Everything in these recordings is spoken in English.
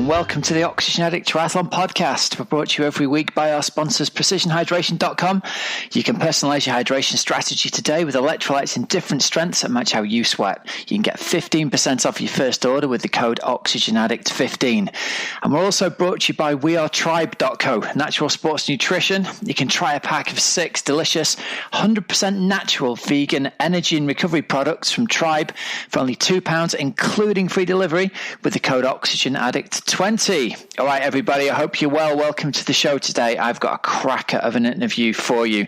welcome to the Oxygen Addict Triathlon podcast. We're brought to you every week by our sponsors, precisionhydration.com. You can personalize your hydration strategy today with electrolytes in different strengths that match how you sweat. You can get 15% off your first order with the code OxygenAddict15. And we're also brought to you by wearetribe.co, natural sports nutrition. You can try a pack of 6 delicious, 100% natural vegan energy and recovery products from Tribe for only £2, including free delivery with the code OxygenAddict20. All right, everybody, I hope you're well. Welcome to the show today. I've got a cracker of an interview for you.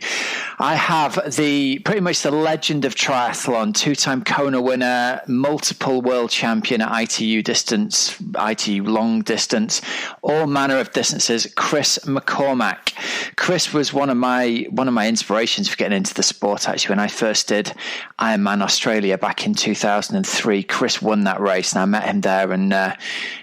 I have pretty much the legend of triathlon, 2-time Kona winner, multiple world champion at ITU distance, ITU long distance, all manner of distances, Chris McCormack. Chris was one of my inspirations for getting into the sport, actually. When I first did Ironman Australia back in 2003, Chris won that race, and I met him there, and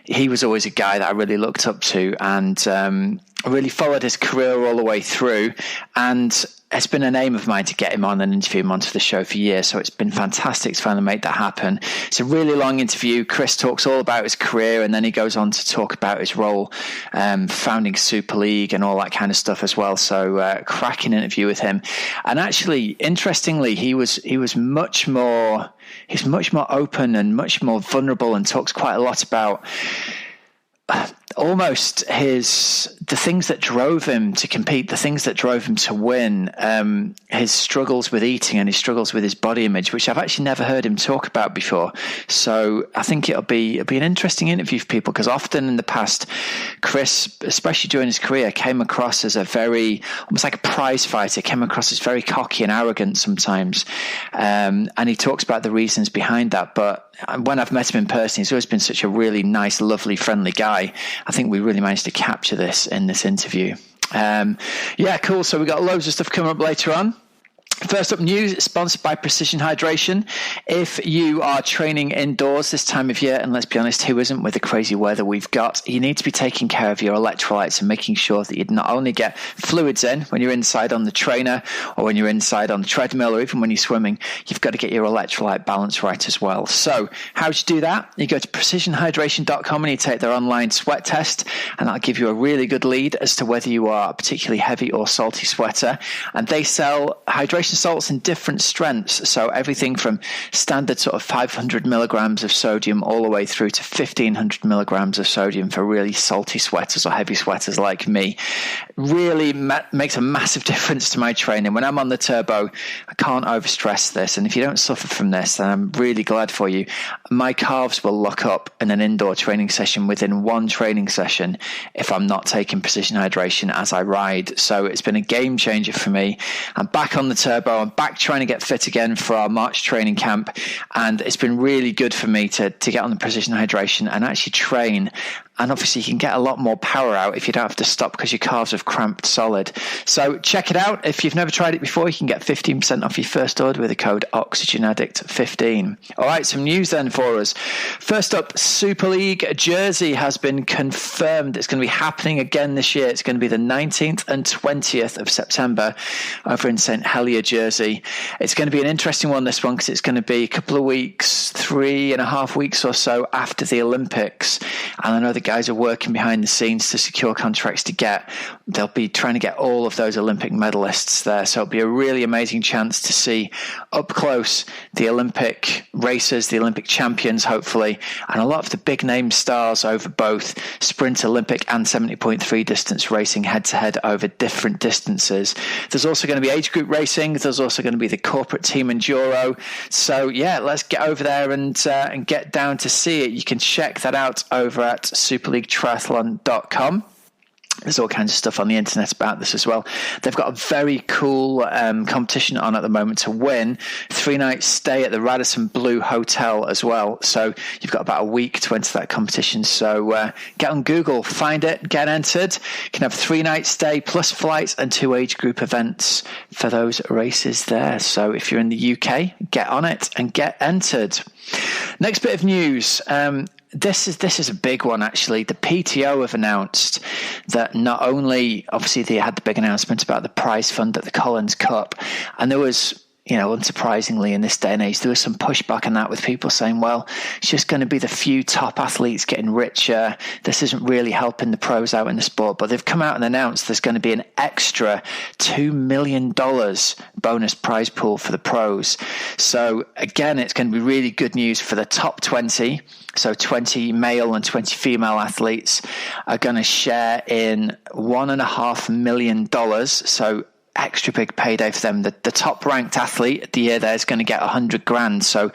he was always a guy that I really looked up to, and I really followed his career all the way through, and it's been an aim of mine to get him on and interview him onto the show for years, so it's been fantastic to finally make that happen. It's a really long interview. Chris talks all about his career, and then he goes on to talk about his role founding SuperLeague and all that kind of stuff as well. So cracking interview with him. And actually, interestingly, he was much more open and much more vulnerable, and talks quite a lot about almost the things that drove him to compete, the things that drove him to win, his struggles with eating and his struggles with his body image, which I've actually never heard him talk about before. So I think it'll be an interesting interview for people, because often in the past, Chris, especially during his career, came across as almost like a prize fighter, came across as very cocky and arrogant sometimes. And he talks about the reasons behind that. But when I've met him in person, he's always been such a really nice, lovely, friendly guy. I think we really managed to capture this in this interview. Cool. So we got loads of stuff coming up later on. First up, news sponsored by Precision Hydration. If you are training indoors this time of year, and let's be honest, who isn't with the crazy weather we've got, you need to be taking care of your electrolytes and making sure that you not only get fluids in when you're inside on the trainer or when you're inside on the treadmill or even when you're swimming, you've got to get your electrolyte balance right as well. So how do you do that? You go to precisionhydration.com and you take their online sweat test, and that'll give you a really good lead as to whether you are a particularly heavy or salty sweater. And they sell hydration salts in different strengths, so everything from standard sort of 500 milligrams of sodium all the way through to 1500 milligrams of sodium for really salty sweaters or heavy sweaters like me. Really makes a massive difference to my training. When I'm on the turbo, I can't overstress this, and if you don't suffer from this, then I'm really glad for you. My calves will lock up in an indoor training session within one training session if I'm not taking precision hydration as I ride. So it's been a game changer for me. I'm back on the turbo. I'm back trying to get fit again for our March training camp, and it's been really good for me to get on the precision hydration and actually train. And obviously you can get a lot more power out if you don't have to stop because your calves have cramped solid. So check it out. If you've never tried it before, you can get 15% off your first order with the code OxygenAddict15. All right, some news then for us. First up, SuperLeague Jersey has been confirmed. It's going to be happening again this year. It's going to be the 19th and 20th of September over in St. Helier, Jersey. It's going to be an interesting one, this one, because it's going to be a couple of weeks, 3.5 weeks or so after the Olympics. And I know the guys are working behind the scenes to secure contracts they'll be trying to get all of those Olympic medalists there. So it'll be a really amazing chance to see up close the Olympic racers, the Olympic champions, hopefully, and a lot of the big name stars over both sprint Olympic and 70.3 distance racing head to head over different distances. There's also going to be age group racing. There's also going to be the corporate team enduro. So yeah, let's get over there and get down to see it. You can check that out over at SuperLeagueTriathlon.com. There's all kinds of stuff on the internet about this as well. They've got a very cool competition on at the moment to win 3-night stay at the Radisson Blu Hotel as well. So you've got about a week to enter that competition. So get on Google, find it, get entered. You can have 3-night stay plus flights and 2 age group events for those races there. So if you're in the UK, get on it and get entered. Next bit of news. This is a big one, actually. The PTO have announced that not only, obviously, they had the big announcement about the prize fund at the Collins Cup, and there was unsurprisingly in this day and age, there was some pushback on that with people saying, well, it's just going to be the few top athletes getting richer. This isn't really helping the pros out in the sport. But they've come out and announced there's going to be an extra $2 million bonus prize pool for the pros. So again, it's going to be really good news for the top 20. So 20 male and 20 female athletes are going to share in $1.5 million. So extra big payday for them. The top ranked athlete at the year there is going to get $100,000. So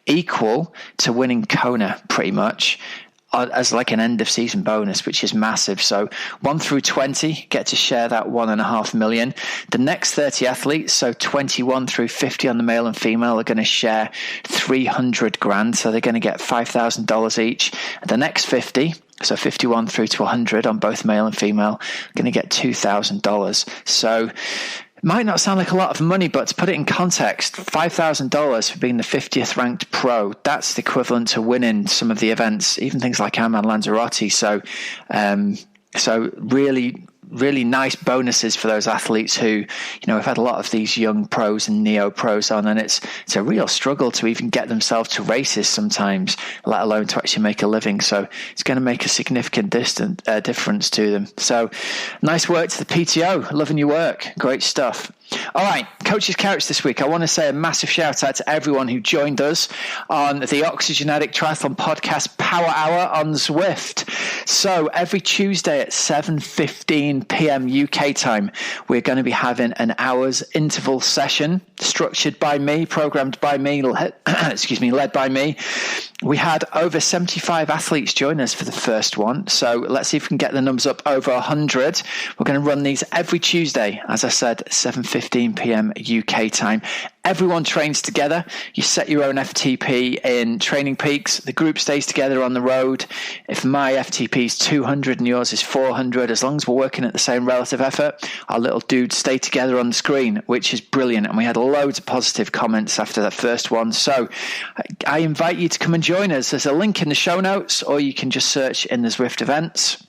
equal to winning Kona pretty much, as like an end of season bonus, which is massive. So 1 through 20 get to share that $1.5 million. The next 30 athletes, so 21 through 50 on the male and female, are going to share $300,000. So they're going to get $5,000 each. The next 50, so 51 through to 100 on both male and female, are going to get $2,000. So it might not sound like a lot of money, but to put it in context, $5,000 for being the 50th ranked pro, that's the equivalent to winning some of the events, even things like Ironman Lanzarote. So really nice bonuses for those athletes who, we've had a lot of these young pros and neo pros on, and it's a real struggle to even get themselves to races sometimes, let alone to actually make a living. So it's going to make a significant difference to them. So nice work to the PTO. Loving your work. Great stuff. All right, Coach's Couch this week. I want to say a massive shout out to everyone who joined us on the Oxygenetic Triathlon Podcast Power Hour on Zwift. So every Tuesday at 7:15 p.m. UK time, we're going to be having an hour's interval session structured by me, programmed by me, led by me. We had over 75 athletes join us for the first one. So let's see if we can get the numbers up over 100. We're going to run these every Tuesday, as I said, 7:15 p.m. UK time. Everyone trains together. You set your own FTP in Training Peaks. The group stays together on the road. If my FTP is 200 and yours is 400, as long as we're working at the same relative effort, our little dudes stay together on the screen, which is brilliant. And we had loads of positive comments after that first one. So I invite you to come and join us. There's a link in the show notes, or you can just search in the Zwift events.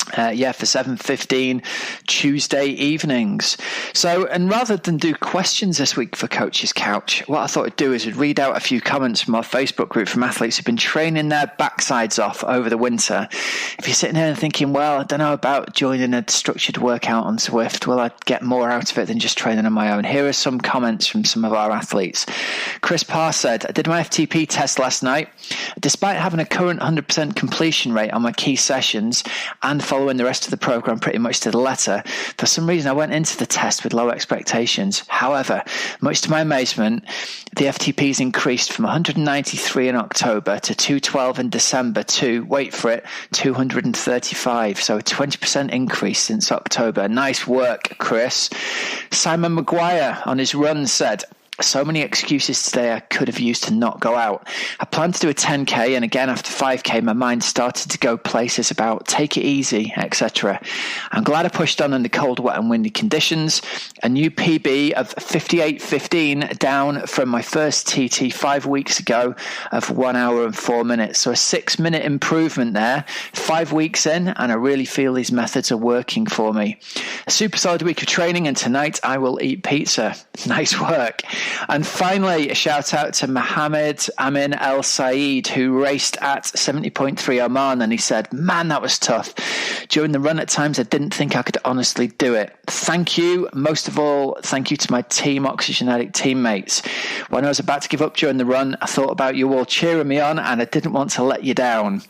For 7:15 Tuesday evenings. So, and rather than do questions this week for Coach's Couch, what I thought I'd do is I'd read out a few comments from our Facebook group from athletes who've been training their backsides off over the winter. If you're sitting here and thinking, well, I don't know about joining a structured workout on Zwift, will I get more out of it than just training on my own? Here are some comments from some of our athletes. Chris Parr said, I did my FTP test last night. Despite having a current 100% completion rate on my key sessions and following the rest of the program pretty much to the letter, for some reason I went into the test with low expectations. However, much to my amazement, the FTPs increased from 193 in October to 212 in December to, wait for it, 235. So a 20% increase since October. Nice work, Chris. Simon Maguire on his run said, so many excuses today I could have used to not go out. I planned to do a 10K, and again after 5K my mind started to go places about take it easy, etc. I'm glad I pushed on in the cold, wet and windy conditions. A new PB of 58:15 down from my first TT 5 weeks ago of 1 hour and 4 minutes. So a 6-minute improvement there, 5 weeks in, and I really feel these methods are working for me. A super solid week of training, and tonight I will eat pizza. Nice work. And finally, a shout out to Mohammed Amin El Saeed, who raced at 70.3 Oman, and he said, man, that was tough. During the run at times, I didn't think I could honestly do it. Thank you. Most of all, thank you to my Team Oxygenetic teammates. When I was about to give up during the run, I thought about you all cheering me on, and I didn't want to let you down.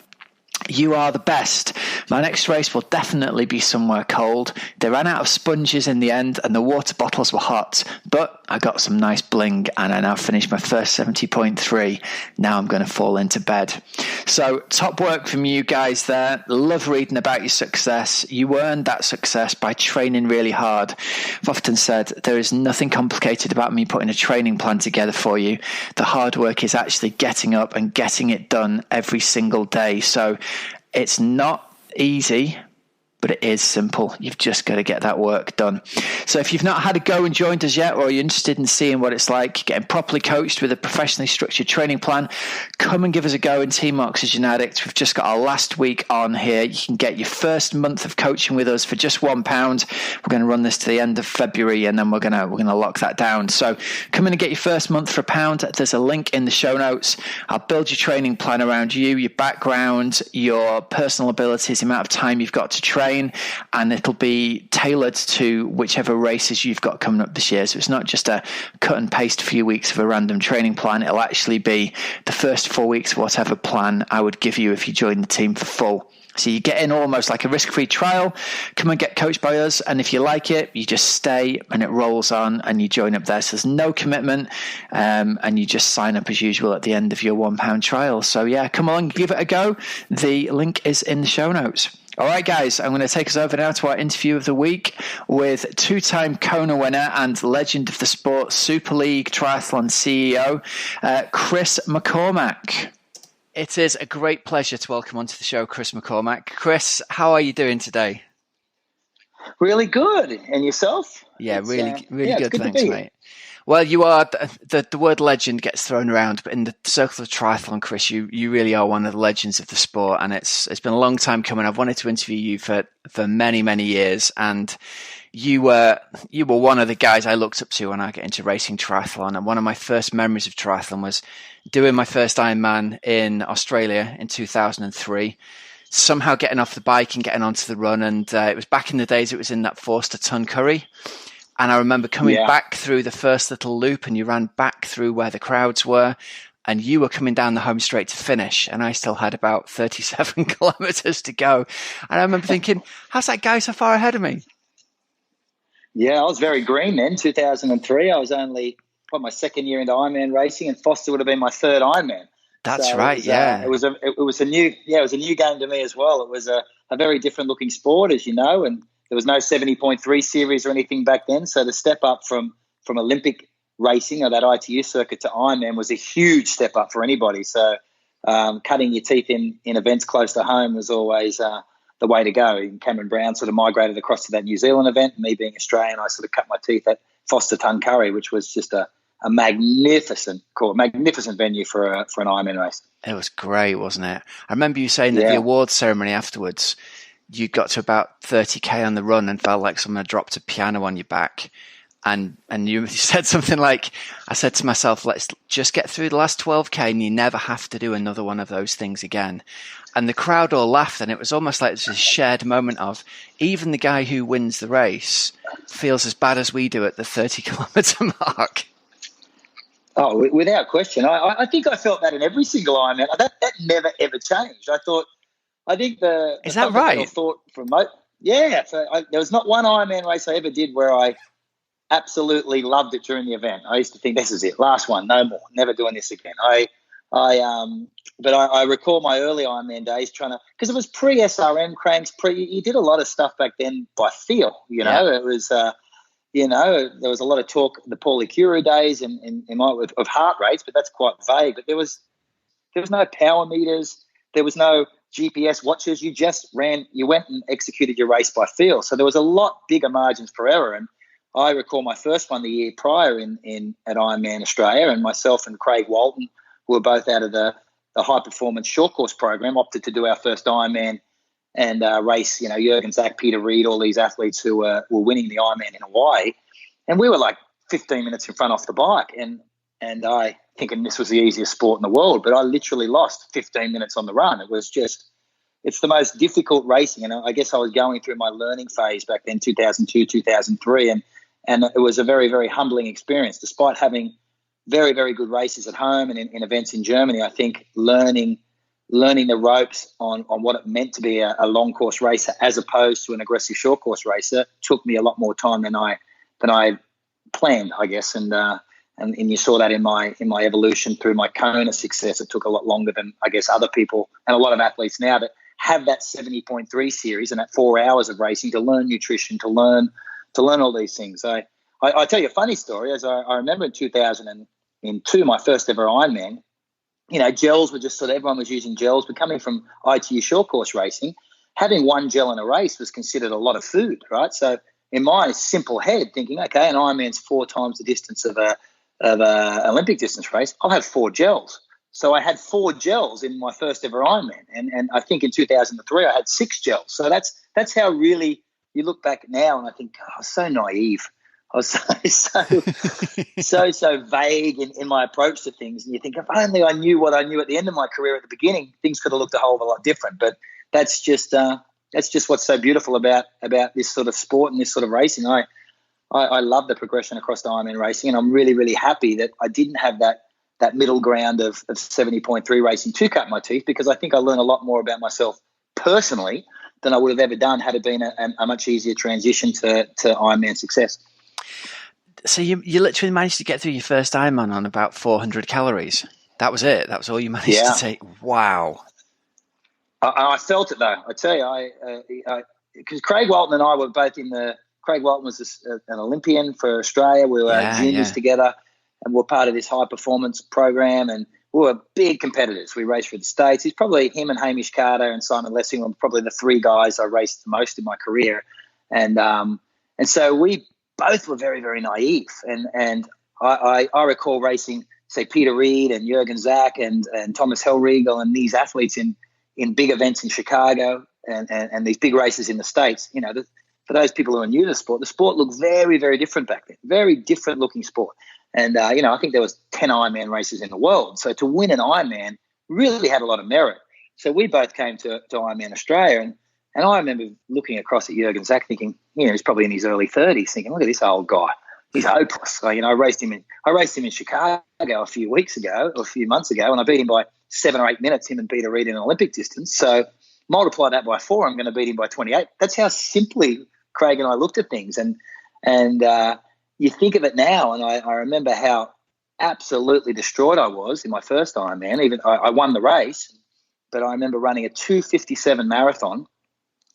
You are the best. My next race will definitely be somewhere cold. They ran out of sponges in the end and the water bottles were hot, but I got some nice bling and I now finished my first 70.3. Now I'm going to fall into bed. So top work from you guys there. Love reading about your success. You earned that success by training really hard. I've often said there is nothing complicated about me putting a training plan together for you. The hard work is actually getting up and getting it done every single day. So it's not easy, but it is simple. You've just got to get that work done. So if you've not had a go and joined us yet, or you're interested in seeing what it's like getting properly coached with a professionally structured training plan, come and give us a go in Team Oxygen Addict. We've just got our last week on here. You can get your first month of coaching with us for just £1. We're going to run this to the end of February, and then we're going to lock that down. So come in and get your first month for £1. There's a link in the show notes. I'll build your training plan around you, your background, your personal abilities, the amount of time you've got to train, and it'll be tailored to whichever races you've got coming up this year. So it's not just a cut and paste few weeks of a random training plan. It'll actually be the first 4 weeks of whatever plan I would give you if you join the team for full. So you get in almost like a risk-free trial. Come and get coached by us, and if you like it, you just stay and it rolls on and you join up there. So there's no commitment, and you just sign up as usual at the end of your £1 trial. So yeah, come along, give it a go. The link is in the show notes. All right, guys, I'm going to take us over now to our interview of the week with two-time Kona winner and legend of the sport, SuperLeague Triathlon CEO, Chris McCormack. It is a great pleasure to welcome onto the show Chris McCormack. Chris, how are you doing today? Really good. And yourself? Yeah, really good. Thanks, mate. Well, you are, the word legend gets thrown around, but in the circle of triathlon, Chris, you really are one of the legends of the sport, and it's been a long time coming. I've wanted to interview you for many, many years, and you were one of the guys I looked up to when I got into racing triathlon. And one of my first memories of triathlon was doing my first Ironman in Australia in 2003. Somehow getting off the bike and getting onto the run, and it was back in the days. It was in that Forster Tuncurry. And I remember coming back through the first little loop, and you ran back through where the crowds were, and you were coming down the home straight to finish, and I still had about 37 kilometers to go. And I remember thinking, how's that guy so far ahead of me? Yeah, I was very green then, 2003. I was only my second year into Ironman racing, and Foster would have been my third Ironman. That's right. It was a new game to me as well. It was a very different looking sport, as you know, and there was no 70.3 series or anything back then. So the step up from Olympic racing or that ITU circuit to Ironman was a huge step up for anybody. So cutting your teeth in events close to home was always the way to go. And Cameron Brown sort of migrated across to that New Zealand event. Me being Australian, I sort of cut my teeth at Forster Tuncurry, which was just a magnificent venue for an Ironman race. It was great, wasn't it? I remember you saying that the awards ceremony afterwards, you got to about 30k on the run and felt like someone had dropped a piano on your back. And you said something like, I said to myself, let's just get through the last 12k and you never have to do another one of those things again. And the crowd all laughed, and it was almost like this shared moment of even the guy who wins the race feels as bad as we do at the 30 kilometer mark. Oh, without question. I think I felt that in every single Ironman. That never ever changed. I think is that right? Thought from there was not one Ironman race I ever did where I absolutely loved it during the event. I used to think this is it, last one, no more, never doing this again. But I recall my early Ironman days because it was pre-SRM cranks, you did a lot of stuff back then by feel. It was there was a lot of talk the Paulie Curu days of heart rates, but that's quite vague. But there was no power meters, there was no GPS watches. You just you went and executed your race by feel. So there was a lot bigger margins for error. And I recall my first one the year prior at Ironman Australia, and myself and Craig Walton, who were both out of the high performance short course program, opted to do our first Ironman and race, Jurgen, Zach, Peter Reed, all these athletes who were winning the Ironman in Hawaii. And we were like 15 minutes in front off the bike. And I thinking this was the easiest sport in the world, but I literally lost 15 minutes on the run. It's the most difficult racing. And I guess I was going through my learning phase back then, 2002, 2003. And it was a very, very humbling experience. Despite having very, very good races at home and in events in Germany, I think learning the ropes on what it meant to be a long course racer as opposed to an aggressive short course racer took me a lot more time than I planned, I guess. And you saw that in my evolution through my Kona success. It took a lot longer than I guess other people and a lot of athletes now that have that 70.3 series and that 4 hours of racing to learn nutrition, to learn all these things. I tell you a funny story. As I remember in 2002, my first ever Ironman, gels were just everyone was using gels. But coming from ITU short course racing, having one gel in a race was considered a lot of food, right? So in my simple head, thinking, okay, an Ironman's 4 times the distance of a Olympic distance race, I'll have 4 gels. So I had 4 gels in my first ever Ironman, and I think in 2003 I had 6 gels. So that's how really you look back now, and I think, I was so naive. I was so vague in my approach to things, and you think, if only I knew what I knew at the end of my career at the beginning, things could have looked a whole lot different. But that's just what's so beautiful about this sort of sport and this sort of racing. I love the progression across the Ironman racing, and I'm really, really happy that I didn't have that middle ground of 70.3 racing to cut my teeth, because I think I learned a lot more about myself personally than I would have ever done had it been a much easier transition to Ironman success. So you literally managed to get through your first Ironman on about 400 calories. That was it. That was all you managed to take. Wow. I felt it though. I tell you, because Craig Walton and I were both Craig Walton was an Olympian for Australia. We were juniors together, and we're part of this high performance program, and we were big competitors. We raced for the States. Him and Hamish Carter and Simon Lessing were probably the 3 guys I raced the most in my career. And so we both were very, very naive. And I recall racing, say, Peter Reed and Jürgen Zach and Thomas Hellriegel and these athletes in big events in Chicago and these big races in the States. You know, for those people who are new to the sport looked very, very different back then, very different looking sport. And, I think there was 10 Ironman races in the world. So to win an Ironman really had a lot of merit. So we both came to Ironman Australia, and I remember looking across at Jürgen Zach thinking, he's probably in his early 30s, thinking, look at this old guy. He's hopeless. So, I raced him in Chicago a few months ago, and I beat him by 7 or 8 minutes, him and Peter Reed in an Olympic distance. So multiply that by 4, I'm going to beat him by 28. That's how simply Craig and I looked at things. And you think of it now, and I remember how absolutely destroyed I was in my first Ironman. Even I won the race, but I remember running a 2:57 marathon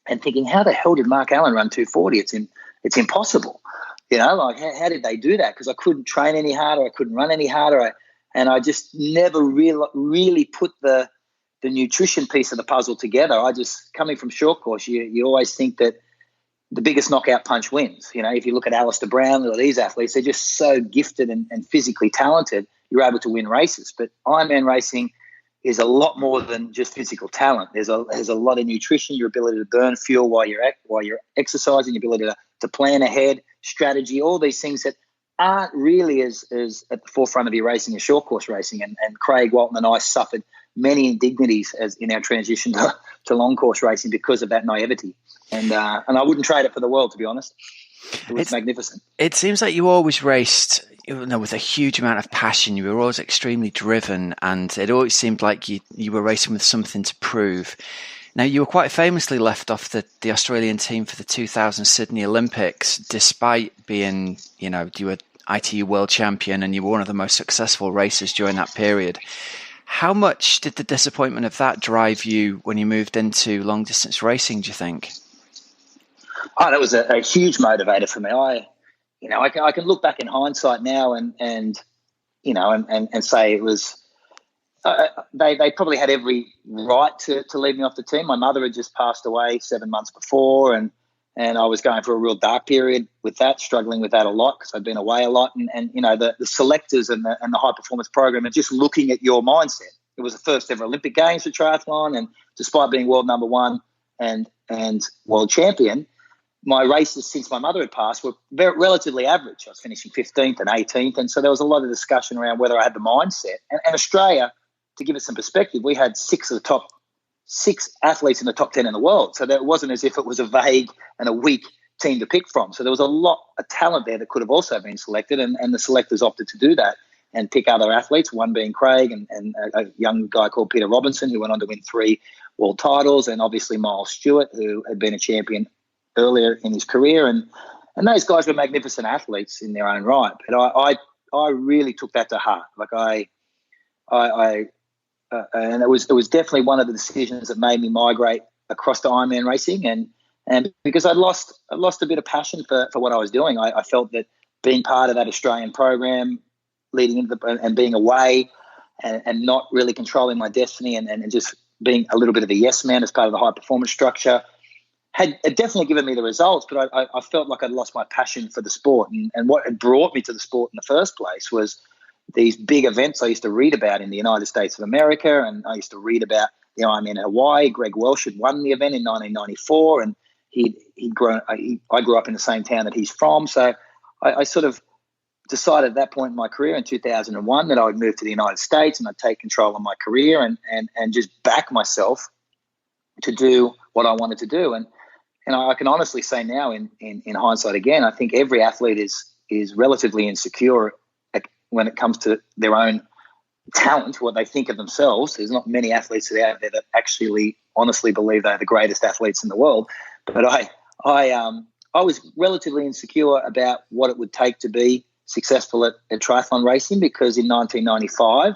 and thinking, how the hell did Mark Allen run 2:40? It's impossible. How did they do that? Because I couldn't train any harder. I couldn't run any harder. And I just never really put the nutrition piece of the puzzle together. Coming from short course, you always think that the biggest knockout punch wins. If you look at Alistair Brownlee or these athletes, they're just so gifted and physically talented, you're able to win races. But Ironman racing is a lot more than just physical talent. There's a lot of nutrition, your ability to burn fuel while you're exercising, your ability to plan ahead, strategy, all these things that aren't really as at the forefront of your racing as short course racing. And Craig Walton and I suffered many indignities as in our transition to long course racing because of that naivety. And I wouldn't trade it for the world, to be honest. It's magnificent. It seems like you always raced with a huge amount of passion. You were always extremely driven, and it always seemed like you were racing with something to prove. Now, you were quite famously left off the Australian team for the 2000 Sydney Olympics, despite being, you were ITU world champion and you were one of the most successful racers during that period. How much did the disappointment of that drive you when you moved into long distance racing, do you think? Oh, that was a huge motivator for me. I can look back in hindsight now and say it was. They probably had every right to leave me off the team. My mother had just passed away 7 months before, and I was going through a real dark period with that, struggling with that a lot because I'd been away a lot. And the selectors and the high performance program are just looking at your mindset. It was the first ever Olympic Games for triathlon, and despite being world number 1 and world champion, my races since my mother had passed were relatively average. I was finishing 15th and 18th, and so there was a lot of discussion around whether I had the mindset. And Australia, to give it some perspective, we had 6 athletes in the top 10 in the world. So that it wasn't as if it was a vague and a weak team to pick from. So there was a lot of talent there that could have also been selected, and the selectors opted to do that and pick other athletes, one being Craig and a young guy called Peter Robinson, who went on to win 3 world titles, and obviously Miles Stewart, who had been a champion earlier in his career. And those guys were magnificent athletes in their own right. But I really took that to heart. And it was definitely one of the decisions that made me migrate across to Ironman racing, and because I lost a bit of passion for what I was doing. I felt that being part of that Australian program, leading into and being away, and not really controlling my destiny, and just being a little bit of a yes man as part of the high performance structure, had definitely given me the results, but I felt like I'd lost my passion for the sport. And what had brought me to the sport in the first place was these big events I used to read about in the United States of America, and I used to read about the Ironman Hawaii. Greg Welsh had won the event in 1994, and I grew up in the same town that he's from. So I sort of decided at that point in my career in 2001 that I would move to the United States and I'd take control of my career and just back myself to do what I wanted to do. And I can honestly say now in hindsight again, I think every athlete is relatively insecure when it comes to their own talent, what they think of themselves. There's not many athletes out there that actually honestly believe they're the greatest athletes in the world. But I was relatively insecure about what it would take to be successful at triathlon racing, because in 1995,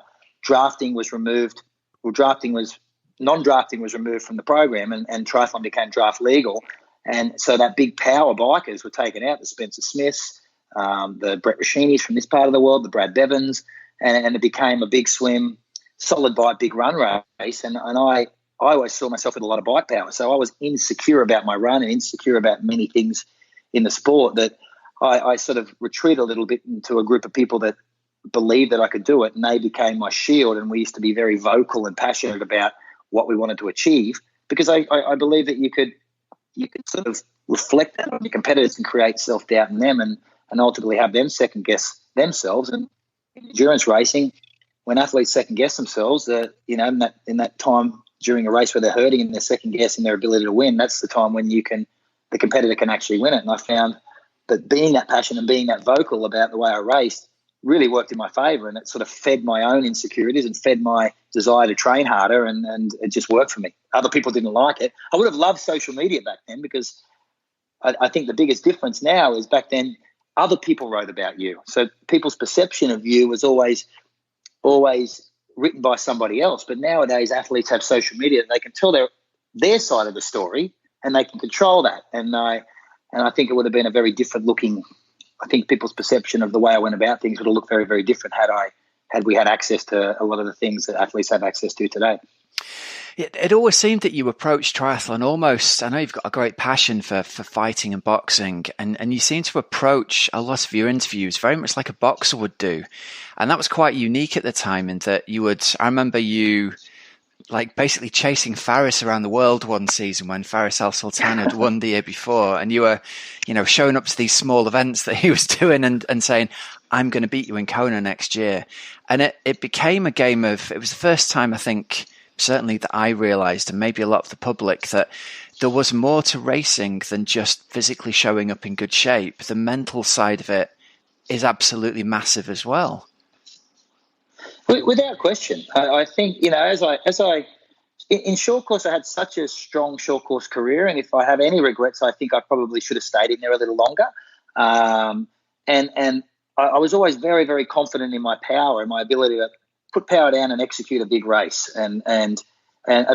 non-drafting was removed from the program, and triathlon became draft legal. And so that big power bikers were taken out, the Spencer Smiths, the Brett Rashinis from this part of the world, the Brad Bevins, and it became a big swim, solid bike, big run race. And I always saw myself with a lot of bike power. So I was insecure about my run and insecure about many things in the sport, that I sort of retreated a little bit into a group of people that believed that I could do it, and they became my shield. And we used to be very vocal and passionate about what we wanted to achieve, because I believe that you could sort of reflect that on your competitors and create self-doubt in them, and ultimately have them second guess themselves. And in endurance racing, when athletes second guess themselves, in that time during a race where they're hurting and they're second guessing their ability to win, that's the time when the competitor can actually win it. And I found that being that passionate and being that vocal about the way I raced really worked in my favor, and it sort of fed my own insecurities and fed my desire to train harder, and it just worked for me. Other people didn't like it. I would have loved social media back then, because I think the biggest difference now is back then other people wrote about you. So people's perception of you was always written by somebody else. But nowadays athletes have social media. They can tell their side of the story, and they can control that. And I think it would have been a very different looking. I think people's perception of the way I went about things would have looked very, very different had we had access to a lot of the things that athletes have access to today. It always seemed that you approached triathlon almost, I know you've got a great passion for fighting and boxing, and you seem to approach a lot of your interviews very much like a boxer would do. And that was quite unique at the time, in that I remember you like basically chasing Faris around the world one season when Faris Al Sultan had won the year before, and you were, showing up to these small events that he was doing and saying, I'm going to beat you in Kona next year. And it became a game of, it was the first time I think certainly that I realized, and maybe a lot of the public, that there was more to racing than just physically showing up in good shape. The mental side of it is absolutely massive as well. Without question. I think, in short course, I had such a strong short course career, and if I have any regrets, I think I probably should have stayed in there a little longer. And I was always very, very confident in my power and my ability to put power down and execute a big race. And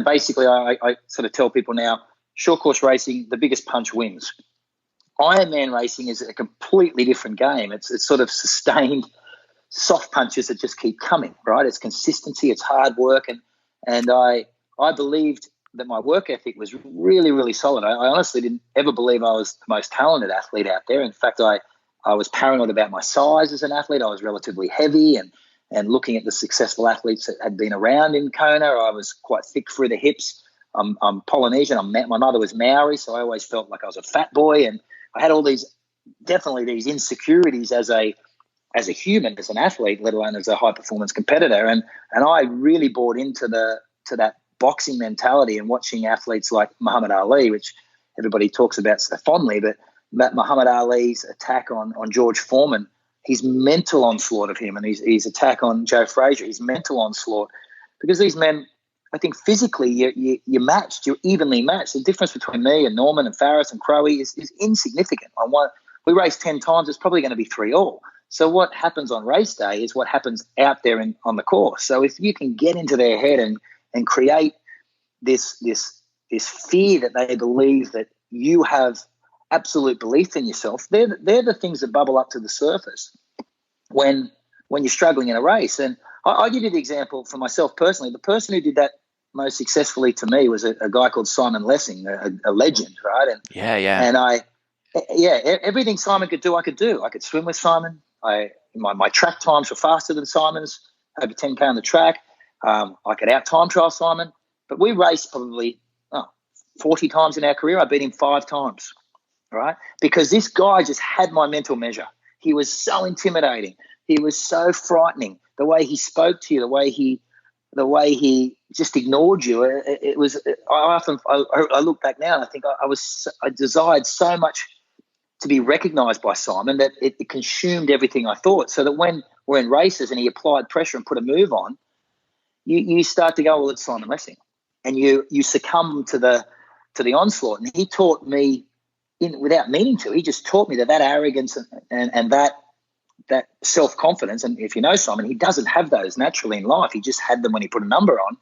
basically, I sort of tell people now, short course racing, the biggest punch wins. Ironman racing is a completely different game. It's sort of sustained soft punches that just keep coming, right? It's consistency, it's hard work, and I believed that my work ethic was really, really solid. I honestly didn't ever believe I was the most talented athlete out there. In fact, I was paranoid about my size as an athlete. I was relatively heavy, and looking at the successful athletes that had been around in Kona, I was quite thick through the hips. I'm Polynesian. My mother was Maori, so I always felt like I was a fat boy, and I had all these insecurities as a human, as an athlete, let alone as a high performance competitor. And I really bought into that boxing mentality, and watching athletes like Muhammad Ali, which everybody talks about so fondly, but Muhammad Ali's attack on George Foreman, his mental onslaught of him, and his attack on Joe Frazier, his mental onslaught, because these men, I think physically you're matched, you're evenly matched. The difference between me and Norman and Faris and Crowe is insignificant. We race 10 times, it's probably going to be 3-3. So what happens on race day is what happens out there on the course. So if you can get into their head and create this fear that they believe that you have absolute belief in yourself, they're the things that bubble up to the surface when you're struggling in a race. And I give you the example for myself personally. The person who did that most successfully to me was a guy called Simon Lessing, a legend, right? And everything Simon could do, I could do. I could swim with Simon. My track times were faster than Simon's, over 10K on the track. I could out-time trial Simon. But we raced probably 40 times in our career. I beat him 5 times, right? Because this guy just had my mental measure. He was so intimidating. He was so frightening. The way he spoke to you, the way he just ignored you. It was. I look back now and I think I desired so much to be recognised by Simon that it consumed everything I thought. So that when we're in races and he applied pressure and put a move on, you start to go, well, it's Simon Lessing, and you succumb to the onslaught. And he taught me, without meaning to, he just taught me that arrogance and that self-confidence, and if you know Simon, he doesn't have those naturally in life. He just had them when he put a number on,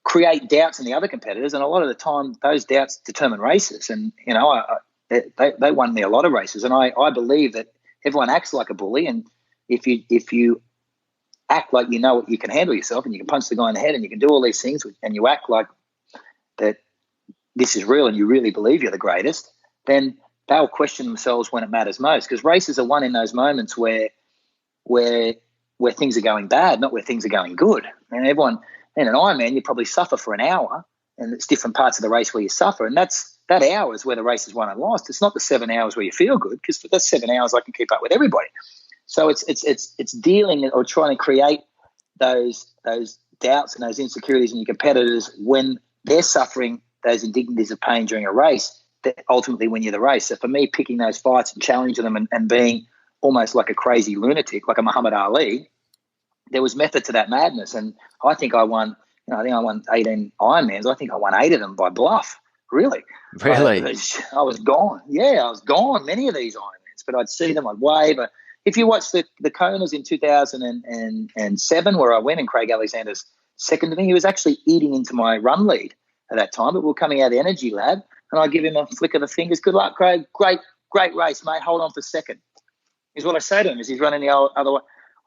create doubts in the other competitors, and a lot of the time those doubts determine races. And, they won me a lot of races, and I believe that everyone acts like a bully, and if you act like you know what you can handle yourself and you can punch the guy in the head and you can do all these things and you act like that this is real and you really believe you're the greatest, then they'll question themselves when it matters most, because races are won in those moments where things are going bad, not where things are going good. And everyone in an Ironman, you probably suffer for an hour, and it's different parts of the race where you suffer, and that hour is where the race is won and lost. It's not the 7 hours where you feel good, because for those 7 hours I can keep up with everybody. So it's dealing or trying to create those doubts and those insecurities in your competitors when they're suffering those indignities of pain during a race that ultimately win you the race. So for me, picking those fights and challenging them and being almost like a crazy lunatic, like a Muhammad Ali, there was method to that madness. And I think I won 18 Ironmans. I think I won 8 of them by bluff, really. Really? I was gone. Yeah, I was gone many of these Ironmans, but I'd see them, I'd wave. If you watch the Konas in 2007 where I went and Craig Alexander's second to me, he was actually eating into my run lead at that time, but we were coming out of the energy lab and I give him a flick of the fingers. Good luck, Craig. Great race, mate. Hold on for second. Is what I say to him as he's running the other way.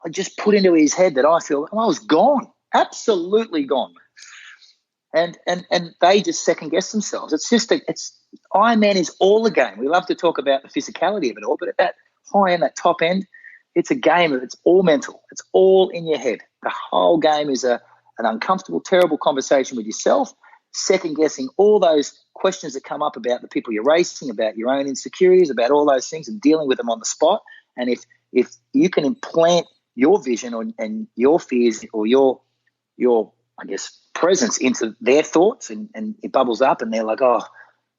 I just put into his head that I was gone, absolutely gone. And they just second guess themselves. Ironman is all a game. We love to talk about the physicality of it all, but at that high end, that top end, it's a game of it's all mental. It's all in your head. The whole game is an uncomfortable, terrible conversation with yourself, second guessing all those questions that come up about the people you're racing, about your own insecurities, about all those things, and dealing with them on the spot. And if you can implant your vision and your fears or your I guess presence into their thoughts, and it bubbles up, and they're like, oh,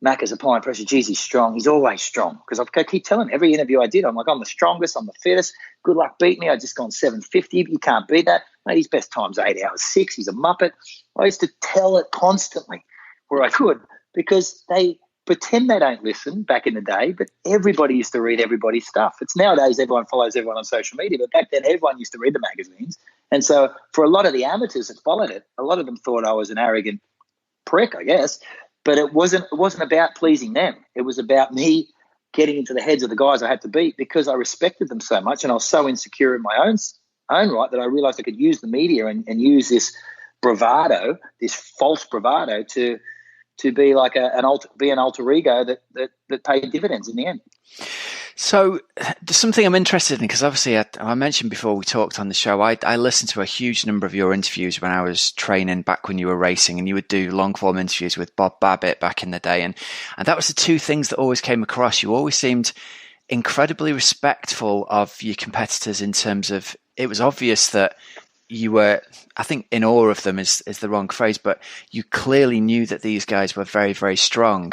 Mac is applying pressure. Geez, he's strong. He's always strong. Because I keep telling every interview I did, I'm like, I'm the strongest. I'm the fittest. Good luck beat me. I just gone 750. You can't beat that. Mate, his best time's 8 hours 6. He's a muppet. I used to tell it constantly where I could, because they pretend they don't listen back in the day, but everybody used to read everybody's stuff. It's nowadays everyone follows everyone on social media, but back then everyone used to read the magazines. And so for a lot of the amateurs that followed it, a lot of them thought I was an arrogant prick, I guess. But it wasn't about pleasing them. It was about me getting into the heads of the guys I had to beat, because I respected them so much, and I was so insecure in my own right that I realized I could use the media and use this bravado, this false bravado, to be like an alter ego that paid dividends in the end. So there's something I'm interested in, because obviously I mentioned before we talked on the show, I listened to a huge number of your interviews when I was training back when you were racing, and you would do long form interviews with Bob Babbitt back in the day. And that was the two things that always came across. You always seemed incredibly respectful of your competitors, in terms of, it was obvious that you were, I think in awe of them is the wrong phrase, but you clearly knew that these guys were very, very strong.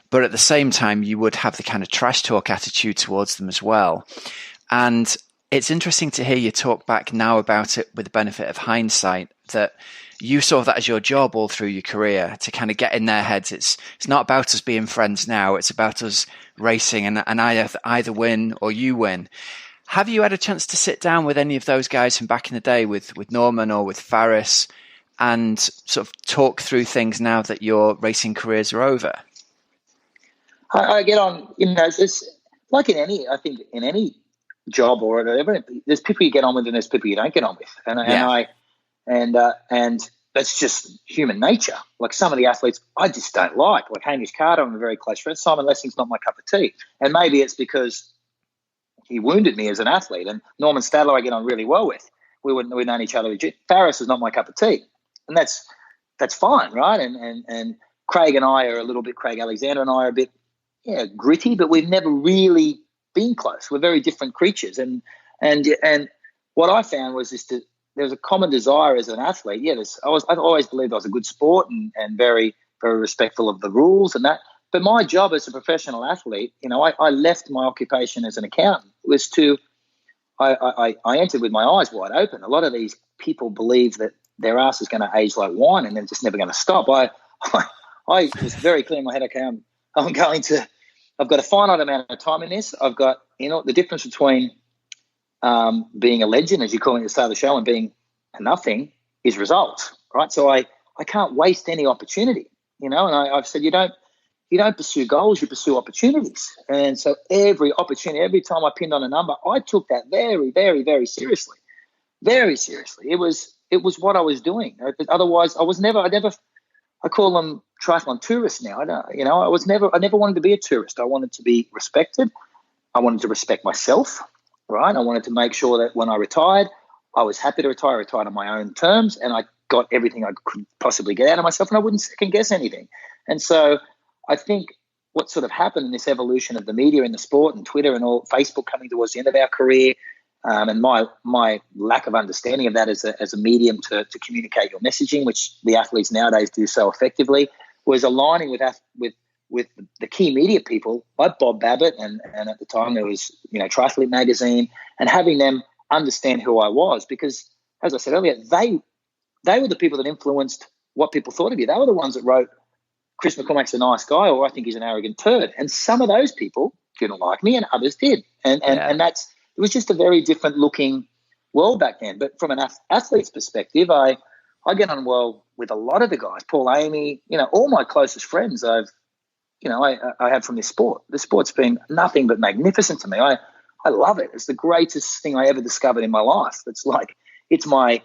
But at the same time, you would have the kind of trash talk attitude towards them as well. And it's interesting to hear you talk back now about it with the benefit of hindsight, that you saw that as your job all through your career, to kind of get in their heads. It's not about us being friends now. It's about us racing and either win or you win. Have you had a chance to sit down with any of those guys from back in the day, with Norman or with Faris, and sort of talk through things now that your racing careers are over? I get on, it's like in any job or whatever, there's people you get on with and there's people you don't get on with. And that's just human nature. Like some of the athletes I just don't like Hamish Carter, I'm a very close friend. Simon Lessing's not my cup of tea. And maybe it's because he wounded me as an athlete. And Norman Stadler I get on really well with. We've known each other. Farris is not my cup of tea. And that's fine, right? And Craig and I are a little bit, Craig Alexander and I are a bit gritty, but we've never really been close. We're very different creatures. And what I found was there was a common desire as an athlete. Yeah, I've always believed I was a good sport and very, very respectful of the rules and that. But my job as a professional athlete, I left my occupation as an accountant. It was I entered with my eyes wide open. A lot of these people believe that their ass is going to age like wine and they're just never going to stop. I was very clear in my head. Okay, I've got a finite amount of time in this. I've got, the difference between being a legend, as you call it at the start of the show, and being a nothing is results, right? So I can't waste any opportunity, and I've said you don't pursue goals, you pursue opportunities. And so every opportunity, every time I pinned on a number, I took that very, very, very seriously. Very seriously. It was what I was doing. Otherwise, I call them triathlon tourists now. I never wanted to be a tourist. I wanted to be respected. I wanted to respect myself, right? I wanted to make sure that when I retired, I was happy to retire. I retired on my own terms, and I got everything I could possibly get out of myself, and I wouldn't second guess anything. And so I think what sort of happened in this evolution of the media and the sport and Twitter and all, Facebook coming towards the end of our career, and my lack of understanding of that as a medium to communicate your messaging, which the athletes nowadays do so effectively, was aligning with the key media people like Bob Babbitt and at the time there was Triathlete magazine, and having them understand who I was, because as I said earlier, they were the people that influenced what people thought of you. They were the ones that wrote Chris McCormack's a nice guy, or I think he's an arrogant turd. And some of those people didn't like me and others did. And it was just a very different looking world back then. But from an athlete's perspective, I get on well with a lot of the guys, Paul Amy, all my closest friends I have from this sport. The sport's been nothing but magnificent to me. I love it. It's the greatest thing I ever discovered in my life. It's like, it's my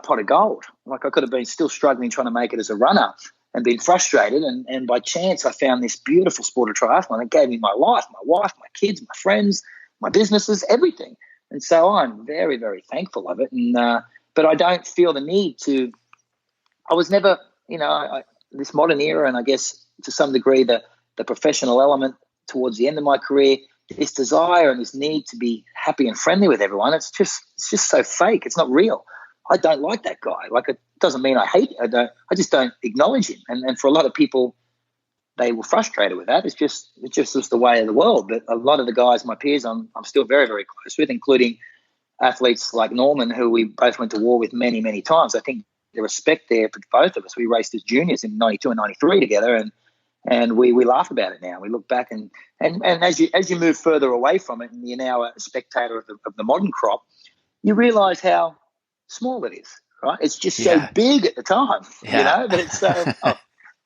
pot of gold. Like I could have been still struggling trying to make it as a runner and been frustrated. And by chance, I found this beautiful sport of triathlon. It gave me my life, my wife, my kids, my friends, my businesses, everything. And so I'm very, very thankful of it. And but I don't feel the need to. I was never, this modern era, and I guess to some degree the professional element towards the end of my career, this desire and this need to be happy and friendly with everyone. It's just so fake. It's not real. I don't like that guy. Like, it doesn't mean I hate it. I just don't acknowledge him. And for a lot of people, they were frustrated with that. It's just the way of the world. But a lot of the guys, my peers, I'm still very, very close with, including athletes like Norman, who we both went to war with many, many times. I think the respect there for both of us. We raced as juniors in 92 and 93 together, and we laugh about it now. We look back and as you move further away from it, and you're now a spectator of the modern crop, you realise how small it is, right? It's just so big at the time, but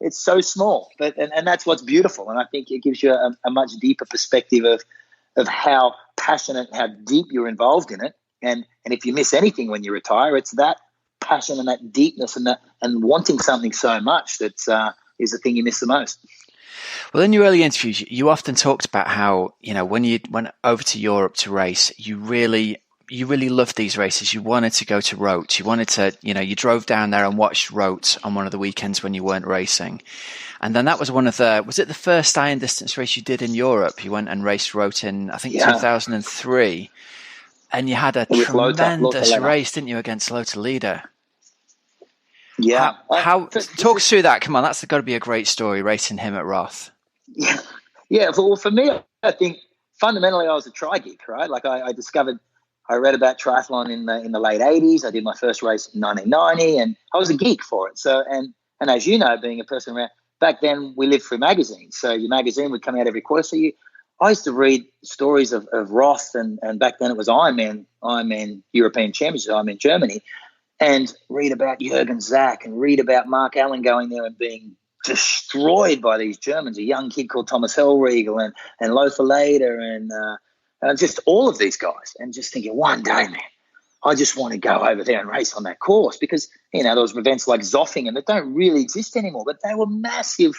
it's so small. But and that's what's beautiful, and I think it gives you a much deeper perspective of how passionate, how deep you're involved in it. And if you miss anything when you retire, it's that passion and that deepness and wanting something so much that is the thing you miss the most. Well, in your early interviews, you often talked about how, when you went over to Europe to race, you really loved these races. You wanted to go to Roth. You wanted to, you drove down there and watched Roth on one of the weekends when you weren't racing. And then that was was it the first iron distance race you did in Europe? You went and raced Roth in, I think, 2003. And you had a tremendous race, didn't you, against Lothar Leader? Yeah. Talk us through that. Come on, that's got to be a great story, racing him at Roth. Yeah. Well, for me, I think fundamentally I was a tri geek, right? Like I read about triathlon in the late 80s. I did my first race in 1990, and I was a geek for it. So, and as you know, being a person around back then, we lived through magazines. So your magazine would come out every quarter. So I used to read stories of Roth, and back then it was Ironman European Championship, Ironman Germany, and read about Jürgen Zach and read about Mark Allen going there and being destroyed by these Germans, a young kid called Thomas Hellriegel and Lothar Leder and just all of these guys, and just thinking, one day, man, I just want to go over there and race on that course because, there was events like Zoffingen that don't really exist anymore, but they were massive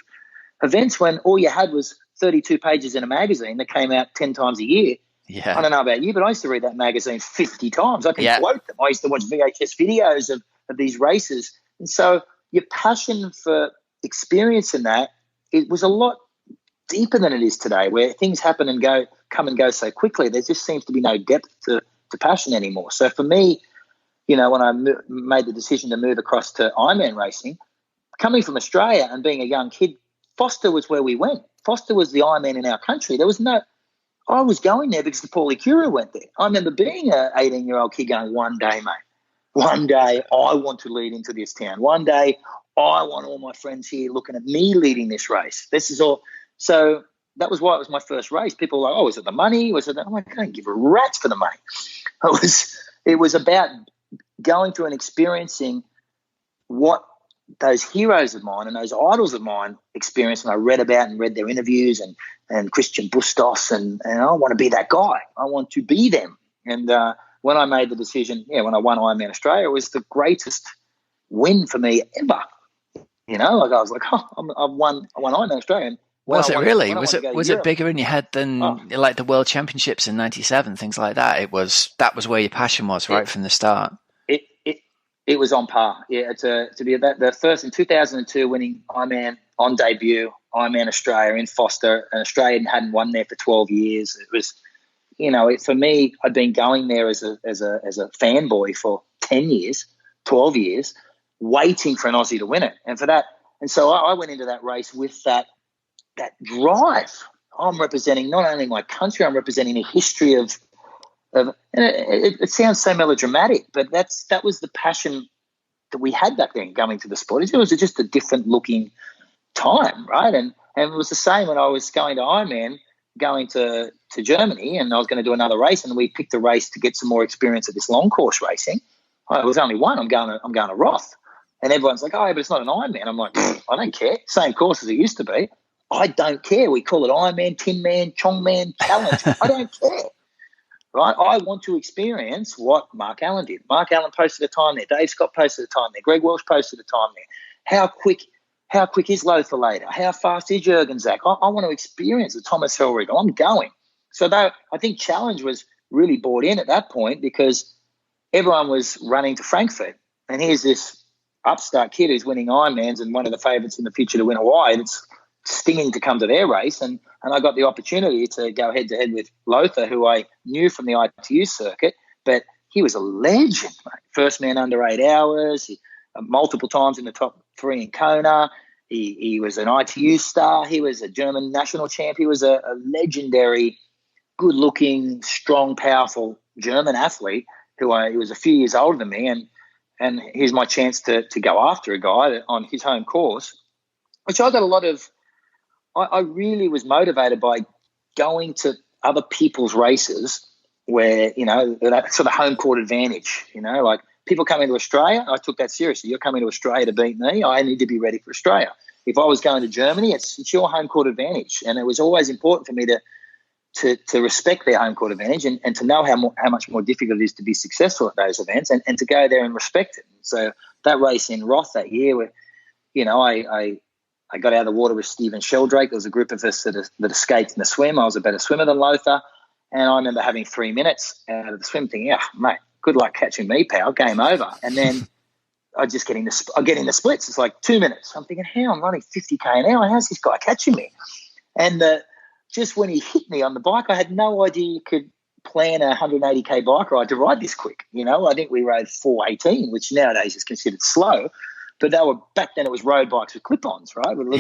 events when all you had was 32 pages in a magazine that came out 10 times a year. Yeah. I don't know about you, but I used to read that magazine 50 times. I can Yeah. quote them. I used to watch VHS videos of these races. And so your passion for experiencing that, it was a lot deeper than it is today, where things come and go so quickly. There just seems to be no depth to passion anymore. So for me, when I made the decision to move across to Ironman racing, coming from Australia and being a young kid, Foster was where we went. Foster was the Ironman in our country. I was going there because the Paulie Cura went there. I remember being an 18-year-old kid going, one day, mate, one day I want to lead into this town. One day I want all my friends here looking at me leading this race. This is all. So that was why it was my first race. People were like, oh, was it the money? Was it that? I'm like, I don't give a rat's for the money. It was about going through and experiencing what those heroes of mine and those idols of mine experienced, and I read about and read their interviews and Christian Bustos, and I want to be that guy. I want to be them. And when I made the decision, when I won Ironman Australia, it was the greatest win for me ever. I was like, I won Ironman Australia. And was it really? Was it bigger in your head than like the World Championships in '97, things like that? That was where your passion was right from the start. It was on par. Yeah, to be the first in 2002 winning Ironman on debut, Ironman Australia in Foster, and Australia hadn't won there for 12 years. It was, for me, I'd been going there as a fanboy for 10 years, 12 years, waiting for an Aussie to win it. And so I went into that race with that drive. I'm representing not only my country, I'm representing a history of and it sounds so melodramatic, but that was the passion that we had back then going to the sport. It was just a different looking time, right? And it was the same when I was going to Ironman, going to Germany, and I was going to do another race, and we picked a race to get some more experience at this long course racing. It was only one. I'm going to Roth, and everyone's like, "Oh, but it's not an Ironman." I'm like, I don't care. Same course as it used to be. I don't care. We call it Ironman, Tin Man, Chong Man, Challenge. I don't care. Right, I want to experience what Mark Allen did. Mark Allen posted a time there. Dave Scott posted a time there. Greg Welsh posted a time there. How quick is Lothar later? How fast is Jürgen Zach? I want to experience the Thomas Hellriegel. I'm going. So I think Challenge was really bought in at that point because everyone was running to Frankfurt, and here's this upstart kid who's winning Ironmans and one of the favourites in the future to win Hawaii. And it's stinging to come to their race, and I got the opportunity to go head-to-head with Lothar, who I knew from the ITU circuit, but he was a legend, mate. First man under 8 hours, multiple times in the top 3 in Kona. He was an ITU star. He was a German national champ. He was a legendary, good-looking, strong, powerful German athlete he was a few years older than me, and here's my chance to go after a guy on his home course, which I got a lot of. I really was motivated by going to other people's races where, that sort of home court advantage, like people coming to Australia, I took that seriously. You're coming to Australia to beat me. I need to be ready for Australia. If I was going to Germany, it's your home court advantage. And it was always important for me to respect their home court advantage and to know how much more difficult it is to be successful at those events and to go there and respect it. So that race in Roth that year where, I got out of the water with Stephen Sheldrake. There was a group of us that escaped in the swim. I was a better swimmer than Lothar. And I remember having 3 minutes out of the swim thinking, mate, good luck catching me, pal. Game over. And then I just get in the splits. It's like 2 minutes. I'm thinking, how? I'm running 50K an hour. How's this guy catching me? And just when he hit me on the bike, I had no idea you could plan a 180K bike ride to ride this quick. I think we rode 418, which nowadays is considered slow. But back then it was road bikes with clip-ons, right? With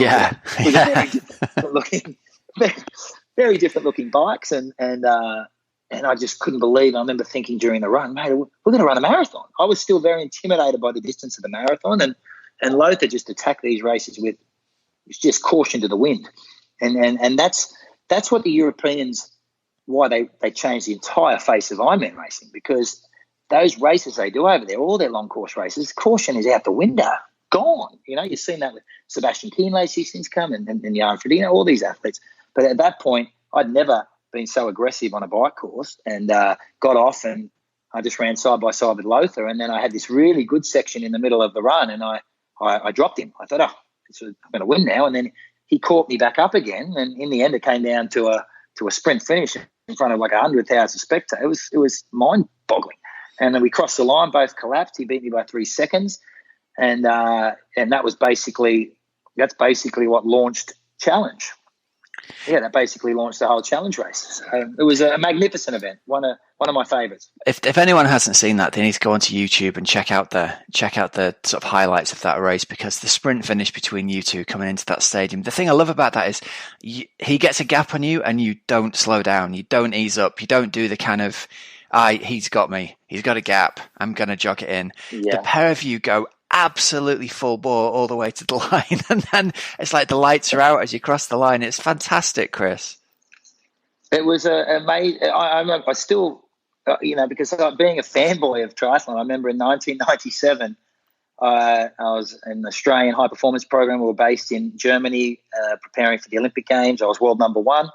very different looking bikes, and I just couldn't believe. I remember thinking during the run, mate, we're going to run a marathon. I was still very intimidated by the distance of the marathon, and Lothar just attacked these races with just caution to the wind, and that's what the Europeans, why they changed the entire face of Ironman racing, because those races they do over there, all their long course races, caution is out the window. Gone. You've seen that with Sebastian Kienle, these things come, and Jan Frodeno, all these athletes. But at that point, I'd never been so aggressive on a bike course and got off and I just ran side by side with Lothar, and then I had this really good section in the middle of the run, and I dropped him. I thought, I'm going to win now, and then he caught me back up again, and in the end, it came down to a sprint finish in front of like 100,000 spectators. It was mind-boggling, and then we crossed the line, both collapsed. He beat me by 3 seconds, and that's basically what launched Challenge. Yeah, that basically launched the whole challenge race. It was a magnificent event, one of my favourites. If anyone hasn't seen that, they need to go onto YouTube and check out the sort of highlights of that race, because the sprint finish between you two coming into that stadium. The thing I love about that is he gets a gap on you and you don't slow down, you don't ease up, you don't do the kind of he's got me, he's got a gap, I'm going to jog it in. Yeah. The pair of you go absolutely full bore all the way to the line, and then it's like the lights are out as you cross the line. It's fantastic, Chris. It was amazing. I still, because being a fanboy of triathlon, I remember in 1997, I was in the Australian high performance program. We were based in Germany, preparing for the Olympic Games. I was world number one,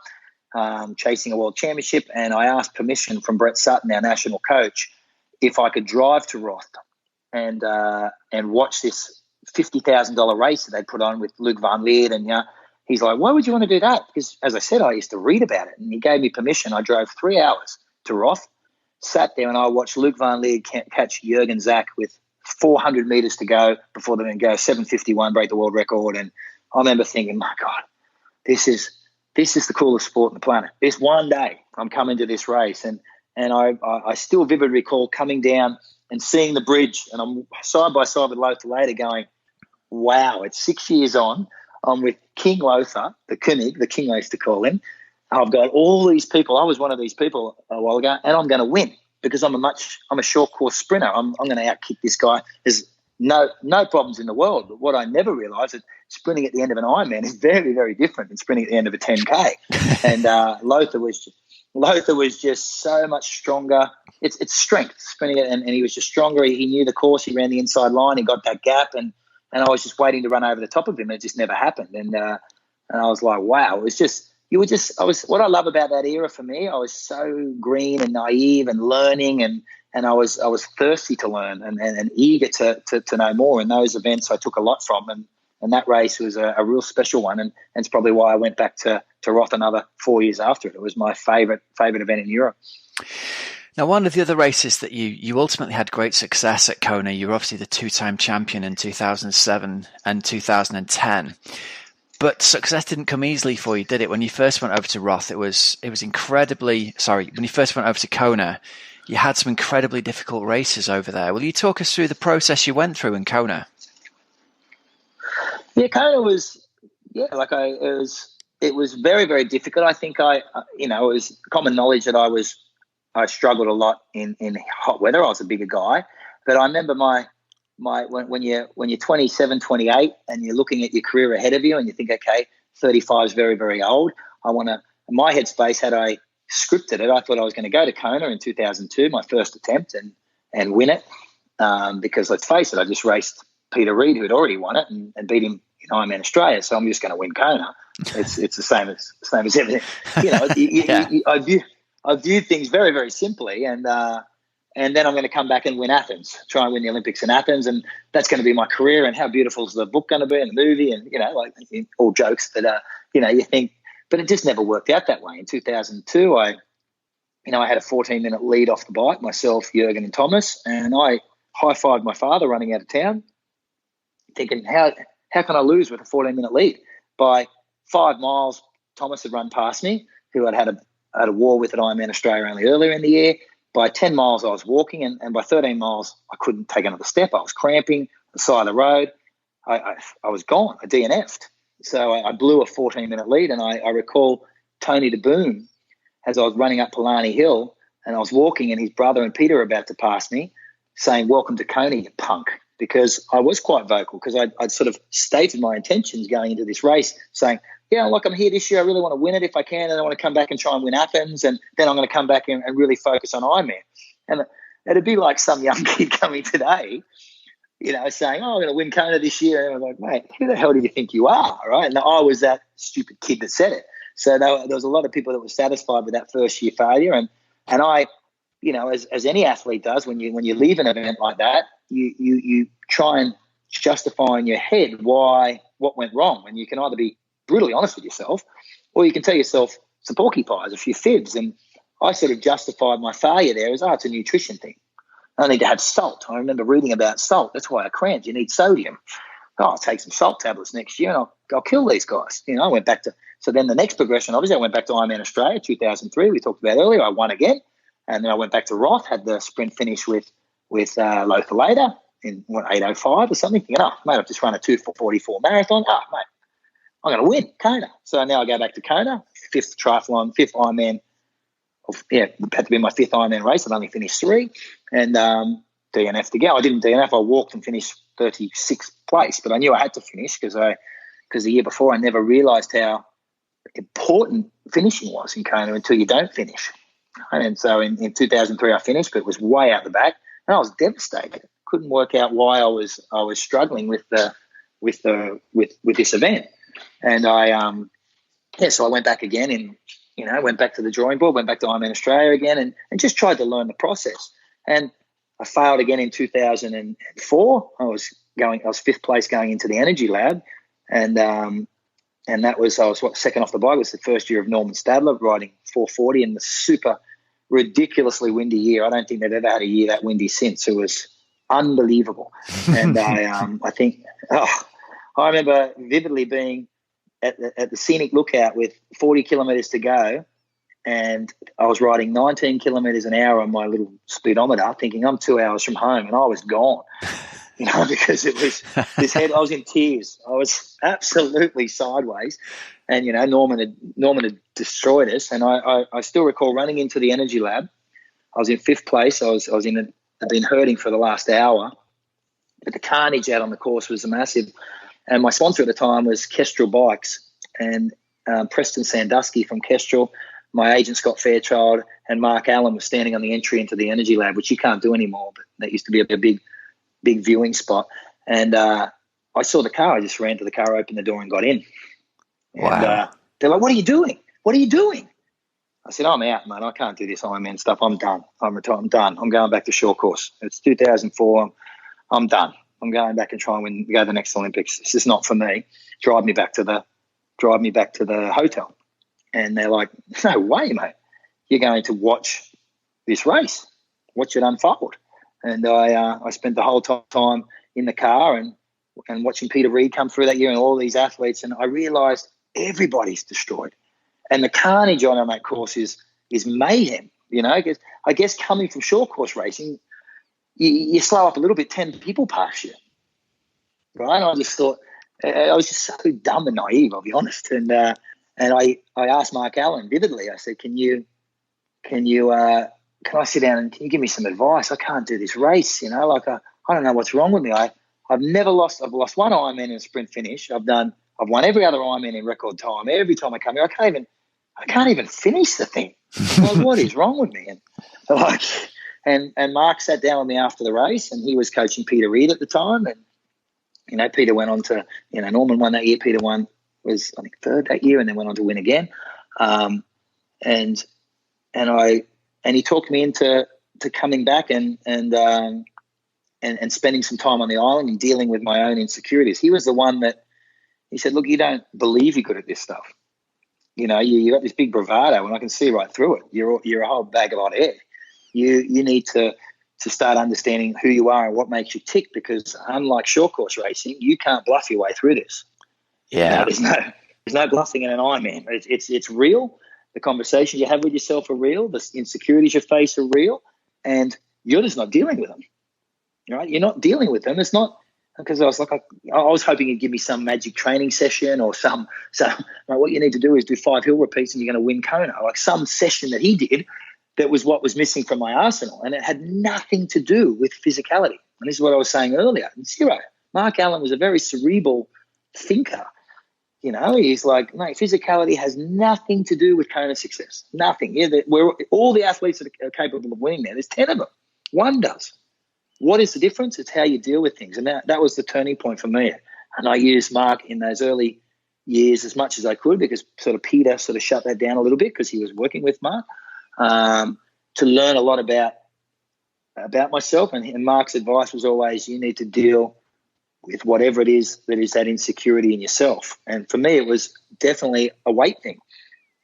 chasing a world championship, and I asked permission from Brett Sutton, our national coach, if I could drive to Roth and watch this $50,000 race that they put on with Luc van Leer. And he's like, why would you want to do that? Because, as I said, I used to read about it, and he gave me permission. I drove 3 hours to Roth, sat there, and I watched Luc van Leer catch Jürgen Zach with 400 meters to go before they're going to go 7:51, break the world record. And I remember thinking, my God, this is the coolest sport on the planet. This one day I'm coming to this race, and I still vividly recall coming down and seeing the bridge, and I'm side by side with Lothar later going, wow, it's 6 years on. I'm with King Lothar, the König, the King I used to call him. I've got all these people. I was one of these people a while ago, and I'm going to win because I'm a short course sprinter. I'm going to outkick this guy. There's no problems in the world. But what I never realised is sprinting at the end of an Ironman is very, very different than sprinting at the end of a 10K. And Lothar was just so much stronger. It's strength, sprinting it, and he was just stronger. He knew the course. He ran the inside line. He got that gap, and I was just waiting to run over the top of him, and it just never happened. And I was like, wow, what I love about that era for me, I was so green and naive and learning, and I was thirsty to learn and eager to know more. And those events I took a lot from, and that race was a real special one. And it's probably why I went back to Roth another 4 years after it. It was my favorite event in Europe. Now, one of the other races that you ultimately had great success at Kona, you were obviously the 2-time champion in 2007 and 2010. But success didn't come easily for you, did it? When you first went over to Roth, when you first went over to Kona, you had some incredibly difficult races over there. Will you talk us through the process you went through in Kona? Yeah, Kona was, it was very, very difficult. I think it was common knowledge that I struggled a lot in hot weather. I was a bigger guy, but I remember when you're 27, 28 and you're looking at your career ahead of you and you think, okay, 35 is very, very old. My headspace, had I scripted it, I thought I was going to go to Kona in 2002, my first attempt, and win it. Because let's face it, I just raced Peter Reid, who had already won it, and beat him in Ironman Australia. So I'm just going to win Kona. It's the same as everything. I viewed things very, very simply, and then I'm going to come back and win Athens, try and win the Olympics in Athens, and that's going to be my career. And how beautiful is the book going to be and the movie, and all jokes. But you think, but it just never worked out that way. In 2002, I had a 14-minute lead off the bike, myself, Jürgen, and Thomas, and I high-fived my father running out of town, thinking, how can I lose with a 14-minute lead? By 5 miles, Thomas had run past me, who I'd had a war with at Ironman Australia only earlier in the year. By 10 miles, I was walking, and by 13 miles, I couldn't take another step. I was cramping on the side of the road. I was gone. I DNF'd. So I blew a 14-minute lead, and I recall Tony de Boom, as I was running up Palani Hill, and I was walking, and his brother and Peter were about to pass me, saying, "Welcome to Kona, you punk," because I was quite vocal, because I'd sort of stated my intentions going into this race, saying, yeah, look, I'm here this year. I really want to win it if I can, and I want to come back and try and win Athens, and then I'm going to come back and really focus on Ironman. And it'd be like some young kid coming today, saying, I'm going to win Kona this year. And I'm like, mate, who the hell do you think you are, right? And I was that stupid kid that said it. So there was a lot of people that were satisfied with that first year failure, and I as any athlete does, when you leave an event like that, you try and justify in your head what went wrong. And you can either be brutally honest with yourself, or you can tell yourself some porcupines, a few fibs. And I sort of justified my failure there as, it's a nutrition thing. I need to have salt. I remember reading about salt. That's why I cramped. You need sodium. I'll take some salt tablets next year and I'll kill these guys. I went back to, so then the next progression, obviously I went back to Ironman Australia, 2003, we talked about earlier. I won again. And then I went back to Roth, had the sprint finish with Lothar later in 8:05 or something. Mate, I've just run a 2:44 marathon. Mate, I'm going to win Kona. So now I go back to Kona, fifth Ironman. It had to be my fifth Ironman race. I'd only finished 3, and DNF to go. I didn't DNF. I walked and finished 36th place, but I knew I had to finish because the year before I never realised how important finishing was in Kona until you don't finish. And so in 2003 I finished, but it was way out the back, and I was devastated. Couldn't work out why I was struggling with this event, and so I went back again and went back to the drawing board, went back to Ironman Australia again, and just tried to learn the process. And I failed again in 2004. I was 5th place going into the energy lab, and that was, I was second off the bike. It was the first year of Norman Stadler riding 440 in the super ridiculously windy year. I don't think they've ever had a year that windy since. It was unbelievable. And I think I remember vividly being at the scenic lookout with 40 kilometres to go, and I was riding 19 kilometres an hour on my little speedometer, thinking I'm 2 hours from home, and I was gone. Because it was this head. I was in tears. I was absolutely sideways, and Norman had destroyed us. And I still recall running into the energy lab. I was in 5th place. I'd been hurting for the last hour, but the carnage out on the course was massive. And my sponsor at the time was Kestrel Bikes, and Preston Sandusky from Kestrel, my agent Scott Fairchild, and Mark Allen was standing on the entry into the energy lab, which you can't do anymore, but that used to be a big viewing spot. And I saw the car. I just ran to the car, opened the door, and got in. Wow. And they're like, "What are you doing? What are you doing?" I said, "I'm out, man. I can't do this Ironman stuff. I'm done. I'm retired. I'm done. I'm going back to short course. It's 2004. I'm done. I'm going back and try and go to the next Olympics. This is not for me. Drive me back to the hotel." And they're like, "No way, mate. You're going to watch this race. Watch it unfold." And I spent the whole time in the car and watching Peter Reid come through that year and all these athletes, and I realised everybody's destroyed. And the carnage on that course is mayhem, because I guess coming from short course racing, you slow up a little bit, 10 people pass you, right? And I just thought, I was just so dumb and naive, I'll be honest. And I asked Mark Allen vividly, I said, can I sit down and can you give me some advice? I can't do this race, I don't know what's wrong with me. I've lost one Ironman in a sprint finish. I've won every other Ironman in record time. Every time I come here, I can't even finish the thing. What is wrong with me? And Mark sat down with me after the race, and he was coaching Peter Reid at the time. And, Peter went on to, Norman won that year. Peter was, I think, 3rd that year, and then went on to win again. And he talked me into coming back and spending some time on the island and dealing with my own insecurities. He was the one that he said, "Look, you don't believe you're good at this stuff. You got this big bravado, and I can see right through it. You're a whole bag of hot air. You need to start understanding who you are and what makes you tick, because unlike short course racing, you can't bluff your way through this. Yeah, there's no bluffing in an Ironman. It's real. The conversations you have with yourself are real. The insecurities you face are real, and you're just not dealing with them. Right? You're not dealing with them. It's not because I was hoping he'd give me some magic training session or some what you need to do is do 5 hill repeats and you're going to win Kona. Like some session that he did that was what was missing from my arsenal, and it had nothing to do with physicality. And this is what I was saying earlier. Zero. Mark Allen was a very cerebral thinker. He's like, mate, physicality has nothing to do with Kona success. Nothing. Yeah, all the athletes that are capable of winning there's 10 of them. One does. What is the difference? It's how you deal with things. And that was the turning point for me. And I used Mark in those early years as much as I could, because sort of Peter sort of shut that down a little bit because he was working with Mark. to learn a lot about myself. And Mark's advice was always, you need to deal with whatever it is that insecurity in yourself. And for me, it was definitely a weight thing.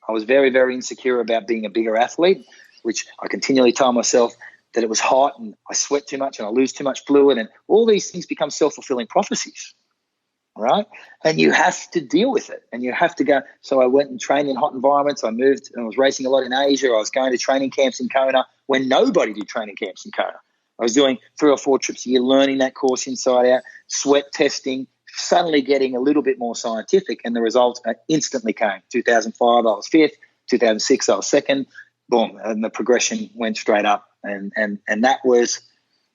I was very, very insecure about being a bigger athlete, which I continually tell myself that it was hot and I sweat too much and I lose too much fluid, and all these things become self-fulfilling prophecies, right? And you have to deal with it, and you have to go. So I went and trained in hot environments. I moved and I was racing a lot in Asia. I was going to training camps in Kona when nobody did training camps in Kona. I was doing 3 or 4 trips a year, learning that course inside out, sweat testing, suddenly getting a little bit more scientific, and the results instantly came. 2005, I was 5th. 2006, I was 2nd. Boom, and the progression went straight up. And that was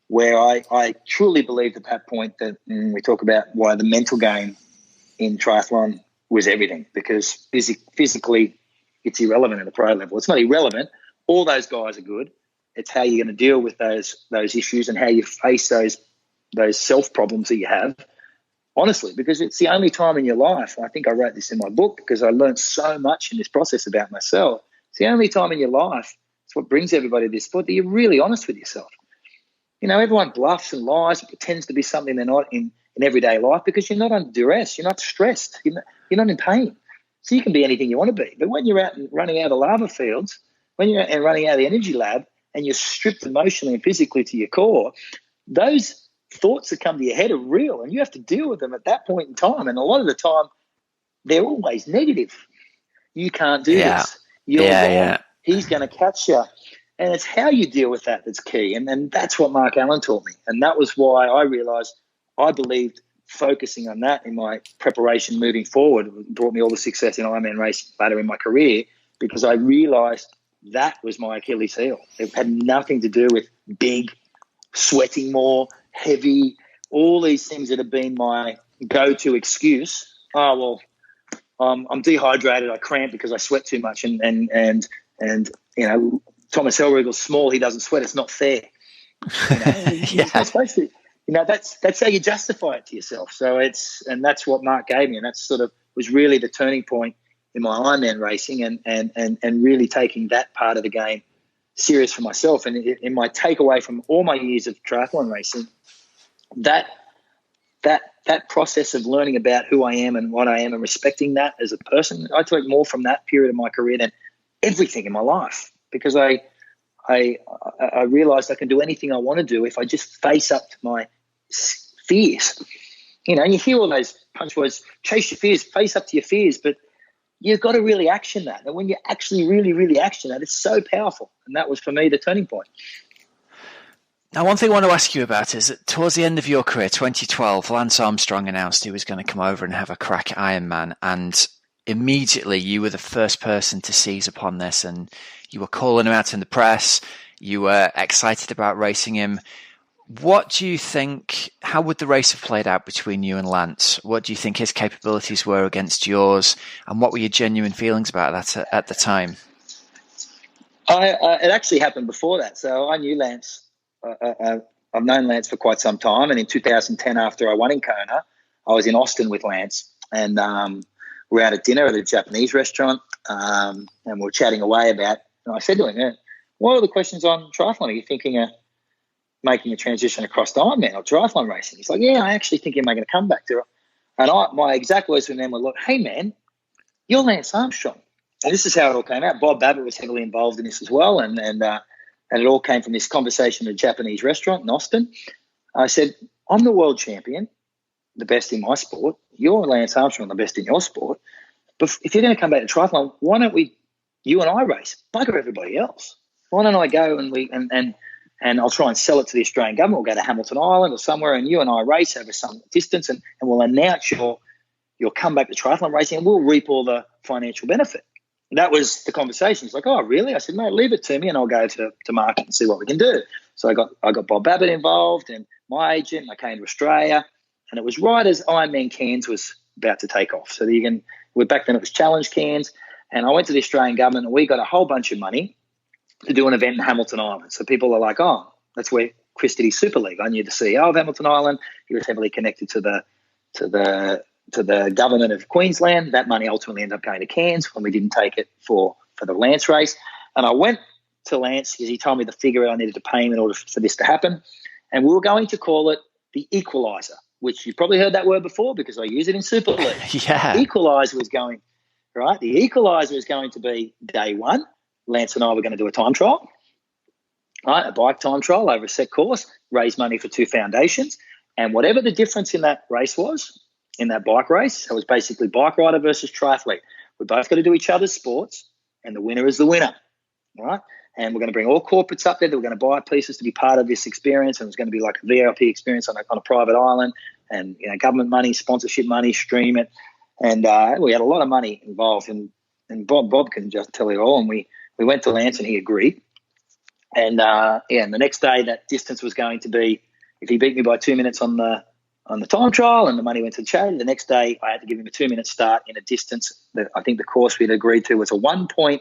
where I truly believed at that point that we talk about why the mental game in triathlon was everything, because physically it's irrelevant at a pro level. It's not irrelevant. All those guys are good. It's how you're going to deal with those issues and how you face those self problems that you have, honestly, because it's the only time in your life. I think I wrote this in my book because I learned so much in this process about myself. It's the only time in your life, it's what brings everybody to this sport, that you're really honest with yourself. You know, everyone bluffs and lies and pretends to be something they're not in everyday life because you're not under duress. You're not stressed. You're not in pain. So you can be anything you want to be. But when you're out and running out of the lava fields, when you're out and running out of the energy lab and you're stripped emotionally and physically to your core, those thoughts that come to your head are real, and you have to deal with them at that point in time. And a lot of the time, they're always negative. You can't do this. You're wrong. He's going to catch you. And it's how you deal with that that's key. And that's what Mark Allen taught me. And that was why I realized I believed focusing on that in my preparation moving forward brought me all the success in Ironman racing later in my career, because I realized that was my Achilles heel. It had nothing to do with big, sweating more, heavy, all these things that have been my go-to excuse. Oh, well, I'm dehydrated, I cramp because I sweat too much, and you know, Thomas Hellriegel's small, he doesn't sweat, it's not fair. You know, you're not supposed to. You know, that's how you justify it to yourself. So and that's what Mark gave me, and that sort of was really the turning point in my Ironman racing, and really taking that part of the game serious for myself. And in my takeaway from all my years of triathlon racing, that process of learning about who I am and what I am and respecting that as a person, I took more from that period of my career than everything in my life, because I realized I can do anything I want to do if I just face up to my fears. You know, and you hear all those punch words, chase your fears, face up to your fears, but you've got to really action that. And when you actually really, really action that, it's so powerful. And that was, for me, the turning point. Now, one thing I want to ask you about is that towards the end of your career, 2012, Lance Armstrong announced he was going to come over and have a crack at Ironman. And immediately you were the first person to seize upon this, and you were calling him out in the press. You were excited about racing him. What do you think, how would the race have played out between you and Lance? What do you think his capabilities were against yours? And what were your genuine feelings about that at the time? It actually happened before that. So I knew Lance. I've known Lance for quite some time. And in 2010, after I won in Kona, I was in Austin with Lance. And we were out at dinner at a Japanese restaurant. And we were chatting away about, and I said to him, what are the questions on triathlon? Are you thinking of making a transition across to Ironman or triathlon racing? He's like, yeah, I actually think you're making a comeback to it. And my exact words from them were, look, hey, man, you're Lance Armstrong. And this is how it all came out. Bob Babbitt was heavily involved in this as well. And it all came from this conversation at a Japanese restaurant in Austin. I said, I'm the world champion, the best in my sport. You're Lance Armstrong, the best in your sport. But if you're going to come back to triathlon, why don't you and I race? Bugger everybody else. Why don't I go and I'll try and sell it to the Australian government. We'll go to Hamilton Island or somewhere, and you and I race over some distance, and we'll announce your comeback to triathlon racing, and we'll reap all the financial benefit. And that was the conversation. He's like, oh, really? I said, mate, leave it to me, and I'll go to market and see what we can do. So I got Bob Babbitt involved and my agent, and I came to Australia, and it was right as Ironman Cairns was about to take off. So back then it was Challenge Cairns, and I went to the Australian government, and we got a whole bunch of money to do an event in Hamilton Island. So people are like, oh, that's where Chris did his SuperLeague. I knew the CEO of Hamilton Island. He was heavily connected to the government of Queensland. That money ultimately ended up going to Cairns when we didn't take it for the Lance race. And I went to Lance because he told me the figure I needed to pay him in order for this to happen. And we were going to call it the equalizer, which you've probably heard that word before because I use it in SuperLeague. Yeah. Equalizer was going, right? The equalizer was going to be day one. Lance and I were going to do a time trial, right? A bike time trial over a set course, raise money for 2 foundations. And whatever the difference in that race was, in that bike race, it was basically bike rider versus triathlete. We both got to do each other's sports, and the winner is the winner, right? And we're going to bring all corporates up there that we're going to buy pieces to be part of this experience, and it's going to be like a VIP experience on a private island, and government money, sponsorship money, stream it, and we had a lot of money involved, and Bob can just tell you all. And we went to Lance, and he agreed, and and the next day that distance was going to be, if he beat me by 2 minutes on the time trial and the money went to charity, the next day I had to give him a 2-minute start in a distance that I think the course we'd agreed to was a 1.6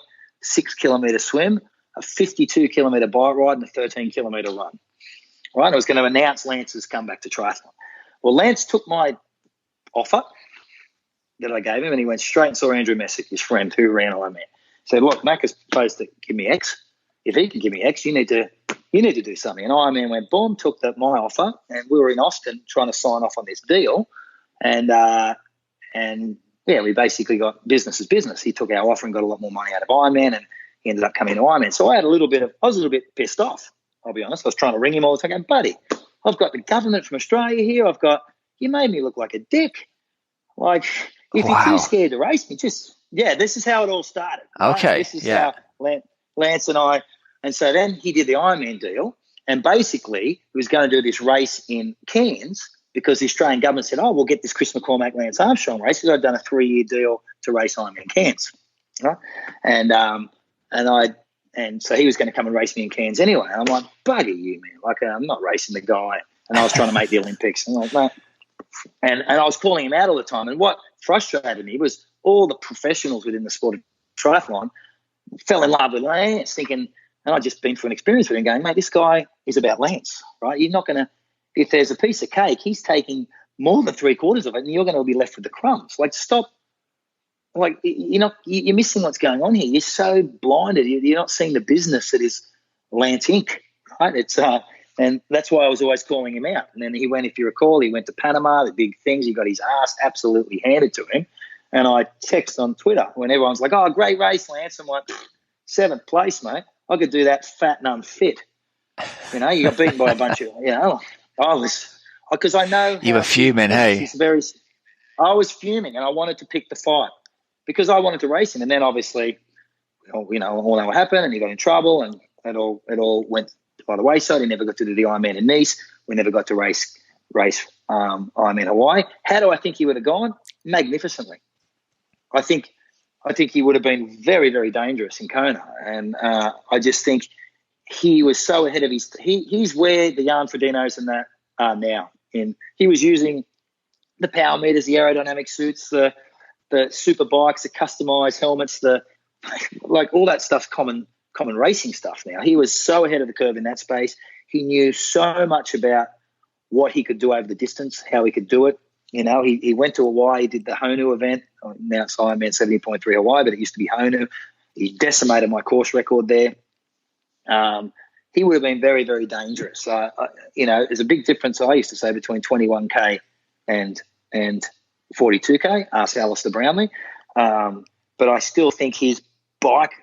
kilometre swim, a 52 kilometre bike ride, and a 13 kilometre run. Right? I was going to announce Lance's comeback to triathlon. Well, Lance took my offer that I gave him, and he went straight and saw Andrew Messick, his friend who ran Ironman. Said, look, Mac is supposed to give me X. If he can give me X, you need to do something. And Ironman went, boom, took my offer, and we were in Austin trying to sign off on this deal. And we basically got business as business. He took our offer and got a lot more money out of Ironman, and he ended up coming to Ironman. So I was a little bit pissed off, I'll be honest. I was trying to ring him all the time, going, buddy, I've got the government from Australia here. You made me look like a dick. Like, if you're too scared to race me, this is how it all started. Right? Okay. This is how Lance and I. And so then he did the Ironman deal, and basically he was going to do this race in Cairns because the Australian government said, we'll get this Chris McCormack, Lance Armstrong race, because I'd done a 3-year deal to race Ironman Cairns. Right? And so he was going to come and race me in Cairns anyway. And I'm like, bugger you, man. Like, I'm not racing the guy. And I was trying to make the Olympics. And I'm like, no. And I was calling him out all the time. And what frustrated me was all the professionals within the sport of triathlon fell in love with Lance, thinking, and I'd just been through an experience with him going, mate, this guy is about Lance, right? You're not going to, if there's a piece of cake, he's taking more than 3/4 of it, and you're going to be left with the crumbs. Like, stop. Like, you're missing what's going on here. You're so blinded. You're not seeing the business that is Lance Inc., right? It's and that's why I was always calling him out. And then he went, if you recall, he went to Panama, the big things. He got his ass absolutely handed to him. And I text on Twitter when everyone's like, oh, great race, Lance. I'm like, 7th place, mate. I could do that fat and unfit. You got beaten by a bunch of, because I know. You were fuming, hey? I was fuming, and I wanted to pick the fight because I wanted to race him. And then obviously, all know what happened, and he got in trouble, and it all went by the wayside. He never got to do the Ironman in Nice. We never got to race Ironman Hawaii. How do I think he would have gone? Magnificently. I think he would have been very, very dangerous in Kona. And I just think he was so ahead of he's where the Jan Fredinos and that are now. And he was using the power meters, the aerodynamic suits, the super bikes, the customized helmets, all that stuff, common racing stuff now. He was so ahead of the curve in that space. He knew so much about what he could do over the distance, how he could do it. He went to Hawaii, he did the Honu event. Now it's Ironman 70.3 Hawaii, but it used to be Honu. He decimated my course record there. He would have been very, very dangerous. There's a big difference, I used to say, between 21K and 42K. Ask Alistair Brownlee. But I still think his bike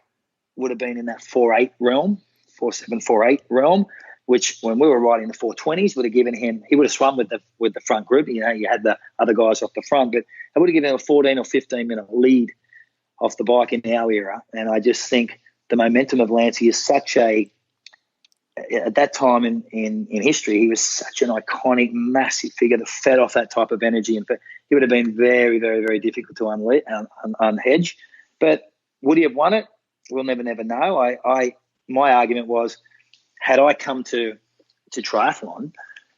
would have been in that 4.8 realm, 4.7, 4.8 realm, which when we were riding the 420s would have given him, he would have swum with the front group. You had the other guys off the front, but it would have given him a 14 or 15 minute lead off the bike in our era. And I just think the momentum of Lance, he is such at that time in history, he was such an iconic, massive figure that fed off that type of energy. And he would have been very, very, very difficult to unhedge. But would he have won it? We'll never know. My argument was, had I come to triathlon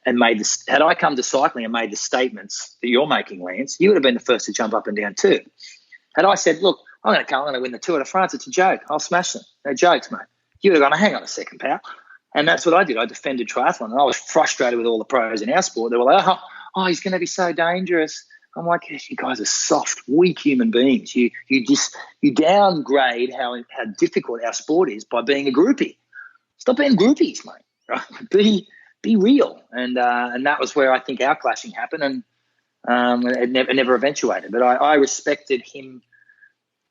and had I come to cycling and made the statements that you're making, Lance, you would have been the first to jump up and down too. Had I said, look, I'm going to win the Tour de France, it's a joke, I'll smash them. No jokes, mate. You would have gone, hang on a second, pal. And that's what I did. I defended triathlon, and I was frustrated with all the pros in our sport. They were like, oh, he's going to be so dangerous. I'm like, yes, you guys are soft, weak human beings. You downgrade how difficult our sport is by being a groupie. Stop being groupies, mate. Right? Be real. And that was where I think our clashing happened, and it never eventuated. But I respected him.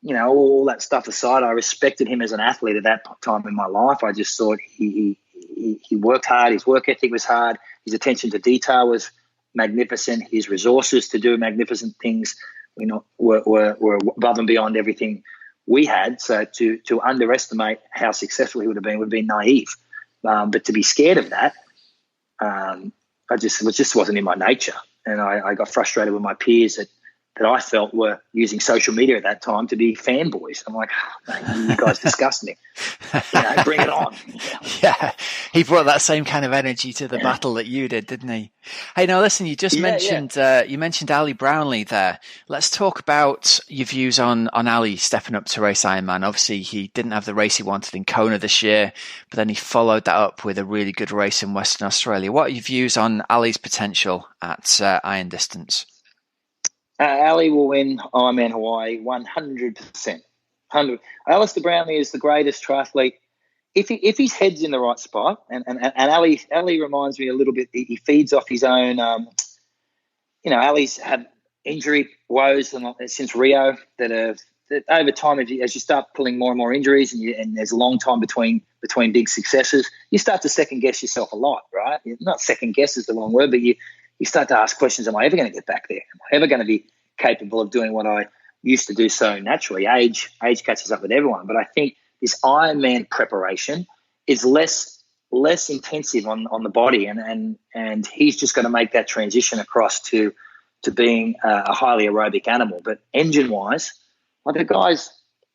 All that stuff aside, I respected him as an athlete at that time in my life. I just thought he worked hard. His work ethic was hard. His attention to detail was magnificent. His resources to do magnificent things, were above and beyond everything we had. So to underestimate how successful he would have been naive. But to be scared of that, it just wasn't in my nature. And I got frustrated with my peers that I felt were using social media at that time to be fanboys. I'm like, man, you guys disgust me. Bring it on. Yeah, he brought that same kind of energy to the battle that you did, didn't he? Hey, now listen, you just mentioned you mentioned Ali Brownlee there. Let's talk about your views on Ali stepping up to race Ironman. Obviously, he didn't have the race he wanted in Kona this year, but then he followed that up with a really good race in Western Australia. What are your views on Ali's potential at iron distance? Ali will win Ironman Hawaii 100%. Alistair Brownlee is the greatest triathlete. If his head's in the right spot, and Ali reminds me a little bit. He feeds off his own. Ali's had injury woes since Rio that over time, as you start pulling more and more injuries, and there's a long time between big successes, you start to second guess yourself a lot, right? Not second guess is the wrong word, but you start to ask questions. Am I ever going to get back there? Am I ever going to be capable of doing what I used to do so naturally? Age catches up with everyone. But I think this Ironman preparation is less intensive on the body. And he's just going to make that transition across to being a highly aerobic animal. But engine-wise, like the guys,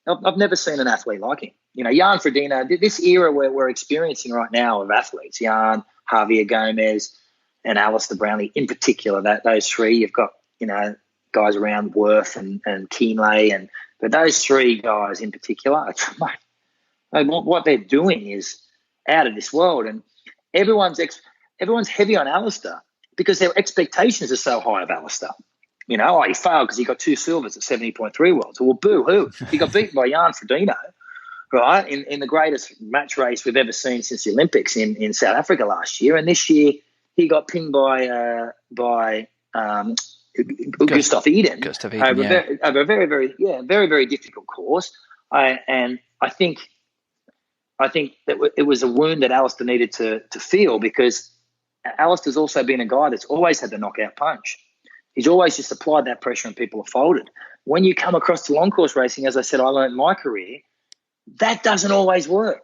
I've never seen an athlete like him. Jan Frodeno, this era where we're experiencing right now of athletes, Jan, Javier Gomez, and Alistair Brownlee in particular, those three, you've got, guys around Worth and Keenlay, but those three guys in particular, what they're doing is out of this world. And everyone's heavy on Alistair because their expectations are so high of Alistair. He failed because he got 2 silvers at 70.3 Worlds. Well, boo-hoo. He got beaten by Jan Frodeno, right, in the greatest match race we've ever seen since the Olympics in South Africa last year. And this year, he got pinged by Gustav Eden over a very, very, very, very difficult course. I think that it was a wound that Alistair needed to feel, because Alistair's also been a guy that's always had the knockout punch. He's always just applied that pressure and people have folded. When you come across to long course racing, as I said, I learned in my career, that doesn't always work,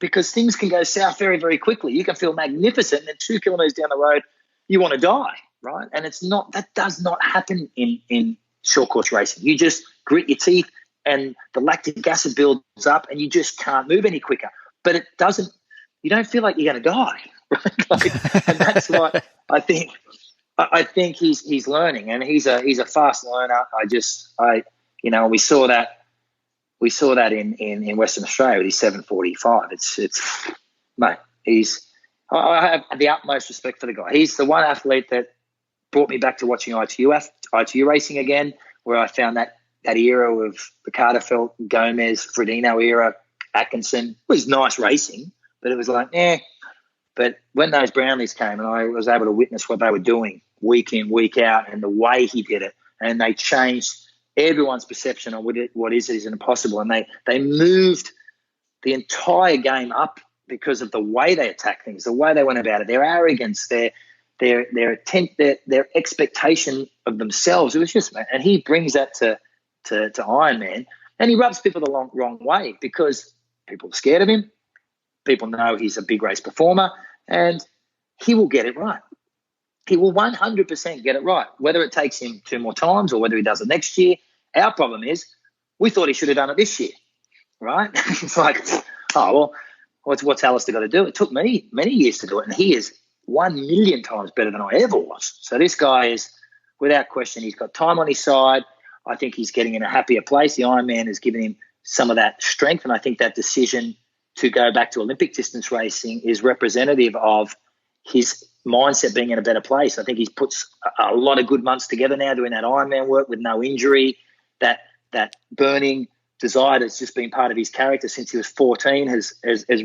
because things can go south very, very quickly. You can feel magnificent, and then 2 kilometers down the road, you want to die, right? And that does not happen in short course racing. You just grit your teeth and the lactic acid builds up and you just can't move any quicker. But you don't feel like you're going to die, right? And that's what I think he's learning, and he's a fast learner. We saw that in Western Australia with his 7:45. It's mate. I have the utmost respect for the guy. He's the one athlete that brought me back to watching ITU racing again, where I found that era of the Carterfeld, Gomez, Frodeno era, Atkinson was nice racing, but it was like, But when those Brownlees came and I was able to witness what they were doing week in, week out, and the way he did it, and they changed everyone's perception on what is impossible, and they moved the entire game up because of the way they attack things, the way they went about it, their arrogance, their expectation of themselves. It was just, and he brings that to Ironman, and he rubs people the wrong way because people are scared of him. People know he's a big race performer, and he will get it right. He will 100% get it right, whether it takes him 2 more times or whether he does it next year. Our problem is we thought he should have done it this year, right? It's like, what's Alistair got to do? It took me many years to do it, and he is 1,000,000 times better than I ever was. So this guy is, without question, he's got time on his side. I think he's getting in a happier place. The Ironman has given him some of that strength, and I think that decision to go back to Olympic distance racing is representative of his mindset being in a better place. I think he's put a lot of good months together now doing that Ironman work with no injury. That burning desire that's just been part of his character since he was 14 has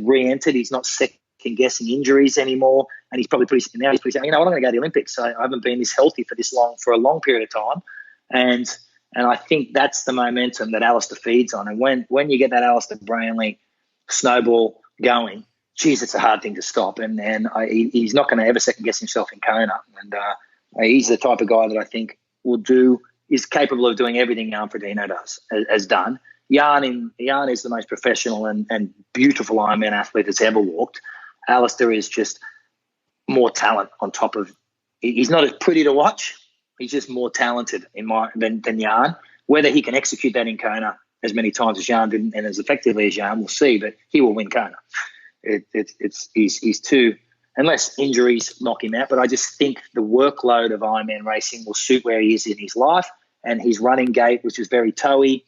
re-entered. He's not second guessing injuries anymore, and he's probably pretty saying, you know what, I'm going to go to the Olympics. I haven't been this healthy for a long period of time, and I think that's the momentum that Alistair feeds on. And when you get that Alistair Brownlee snowball going, geez, it's a hard thing to stop. And he's not going to ever second guess himself in Kona. And he's the type of guy that I think is capable of doing everything Jan Frodeno has done. Jan is the most professional and beautiful Ironman athlete that's ever walked. Alistair is just more talent on top of. He's not as pretty to watch. He's just more talented than Jan. Whether he can execute that in Kona as many times as Jan did and as effectively as Jan, we'll see. But he will win Kona. He's too, unless injuries knock him out. But I just think the workload of Ironman racing will suit where he is in his life, and his running gait, which is very toey.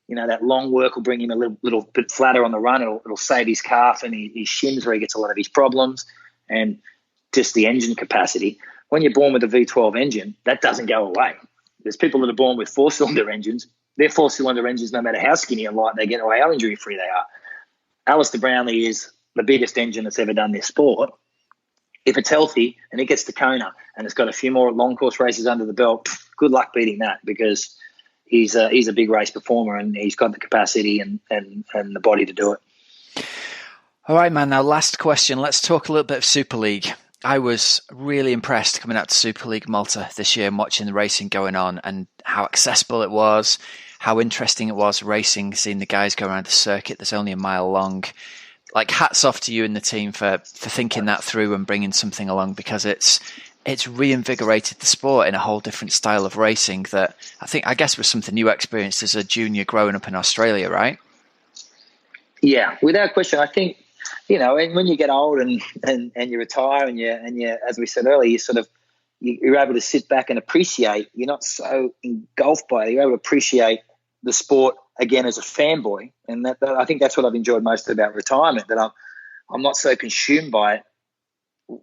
You know, that long work will bring him a little bit flatter on the run. It'll save his calf and his shins where he gets a lot of his problems, and just the engine capacity. When you're born with a V12 engine, that doesn't go away. There's people that are born with four-cylinder engines. They're four-cylinder engines no matter how skinny and light they get or how injury-free they are. Alistair Brownlee is the biggest engine that's ever done this sport. If it's healthy and it gets to Kona and it's got a few more long course races under the belt, good luck beating that, because he's a big race performer and he's got the capacity and the body to do it. All right, man. Now, last question. Let's talk a little bit of Super League. I was really impressed coming out to Super League Malta this year and watching the racing going on and how accessible it was, how interesting it was racing, seeing the guys go around the circuit that's only a mile long. Like, hats off to you and the team for thinking that through and bringing something along, because it's reinvigorated the sport in a whole different style of racing that I guess was something you experienced as a junior growing up in Australia, right? Yeah, without question. I think, you know, when you get old and you retire and you, as we said earlier, you're able to sit back and appreciate. You're not so engulfed by it. You're able to appreciate the sport again as a fanboy, and that I think that's what I've enjoyed most about retirement. That I'm not so consumed by it,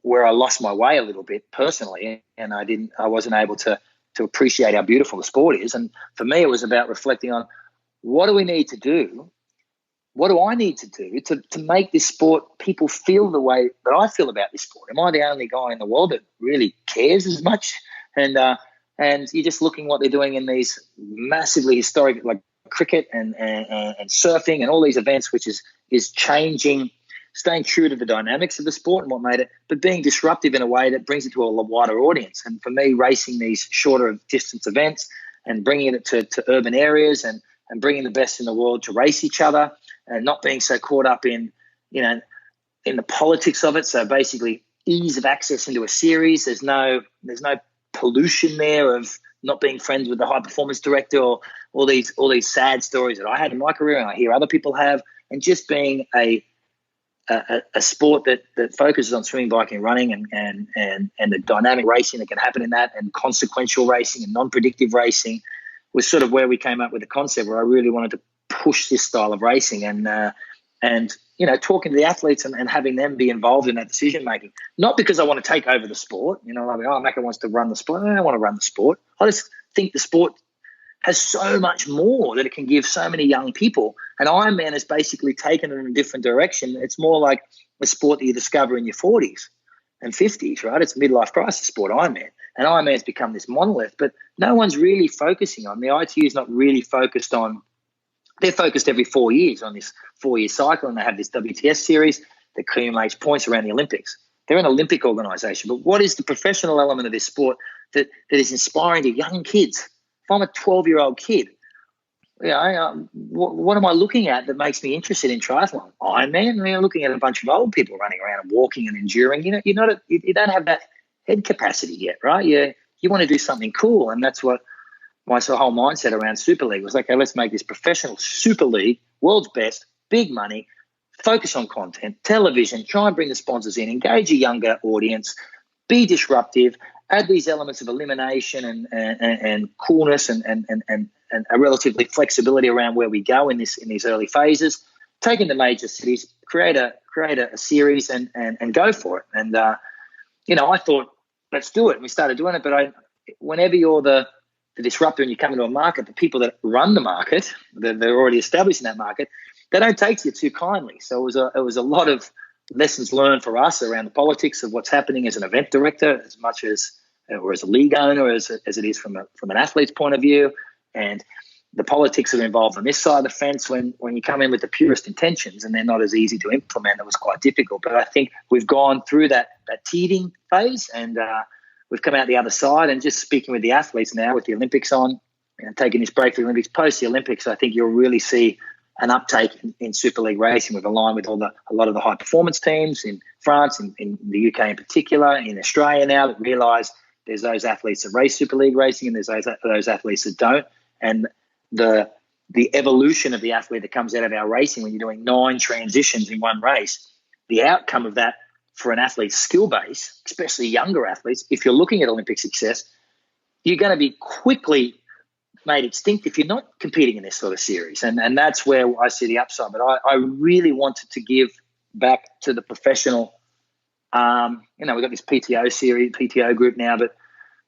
where I lost my way a little bit personally, and I wasn't able to appreciate how beautiful the sport is. And for me, it was about reflecting on what do we need to do. What do I need to do to make this sport, people feel the way that I feel about this sport? Am I the only guy in the world that really cares as much? And you're just looking what they're doing in these massively historic, like cricket and surfing and all these events, which is changing, staying true to the dynamics of the sport and what made it, but being disruptive in a way that brings it to a wider audience. And for me, racing these shorter distance events and bringing it to urban areas and bringing the best in the world to race each other, and not being so caught up in the politics of it. So basically, ease of access into a series. There's no pollution there of not being friends with the high performance director, or all these sad stories that I had in my career and I hear other people have, and just being a sport that focuses on swimming, biking, and running, and the dynamic racing that can happen in that, and consequential racing and non-predictive racing, was sort of where we came up with the concept, where I really wanted to push this style of racing and talking to the athletes and having them be involved in that decision making. Not because I want to take over the sport, like, Macca wants to run the sport. I don't want to run the sport. I just think the sport has so much more that it can give so many young people. And Ironman has basically taken it in a different direction. It's more like a sport that you discover in your 40s and 50s, right? It's a midlife crisis sport, Ironman. And Ironman's become this monolith, but no one's really focusing on. The ITU is not really focused on. They're focused every 4 years on this 4-year cycle, and they have this WTS series that accumulates points around the Olympics. They're an Olympic organisation. But what is the professional element of this sport that is inspiring to young kids? If I'm a 12-year-old kid, what am I looking at that makes me interested in triathlon? Ironman? I'm looking at a bunch of old people running around and walking and enduring. You don't have that head capacity yet, right? You want to do something cool, and that's what my whole mindset around Super League was. Like, okay, let's make this professional Super League, world's best, big money, focus on content, television, try and bring the sponsors in, engage a younger audience, be disruptive, add these elements of elimination and coolness and a relatively flexibility around where we go in these early phases, take into major cities, create a series and go for it. And I thought, let's do it. And we started doing it. But whenever you're the disruptor and you come into a market, the people that run the market, they're already established in that market, they don't take to you too kindly. So it was a lot of lessons learned for us around the politics of what's happening as an event director, as much as or as a league owner, as it is from an athlete's point of view, and the politics that are involved on this side of the fence when you come in with the purest intentions and they're not as easy to implement. It was quite difficult. But I think we've gone through that teething phase, and we've come out the other side. And just speaking with the athletes now, with the Olympics on, and taking this break for the Olympics, post the Olympics, I think you'll really see an uptake in Super League racing. We've aligned with a lot of the high performance teams in France, in the UK in particular, in Australia now, that realise there's those athletes that race Super League racing and there's those athletes that don't. And the evolution of the athlete that comes out of our racing, when you're doing 9 transitions in one race, the outcome of that for an athlete's skill base, especially younger athletes, if you're looking at Olympic success, you're going to be quickly made extinct if you're not competing in this sort of series. And that's where I see the upside. But I really wanted to give back to the professional. We've got this PTO group now, but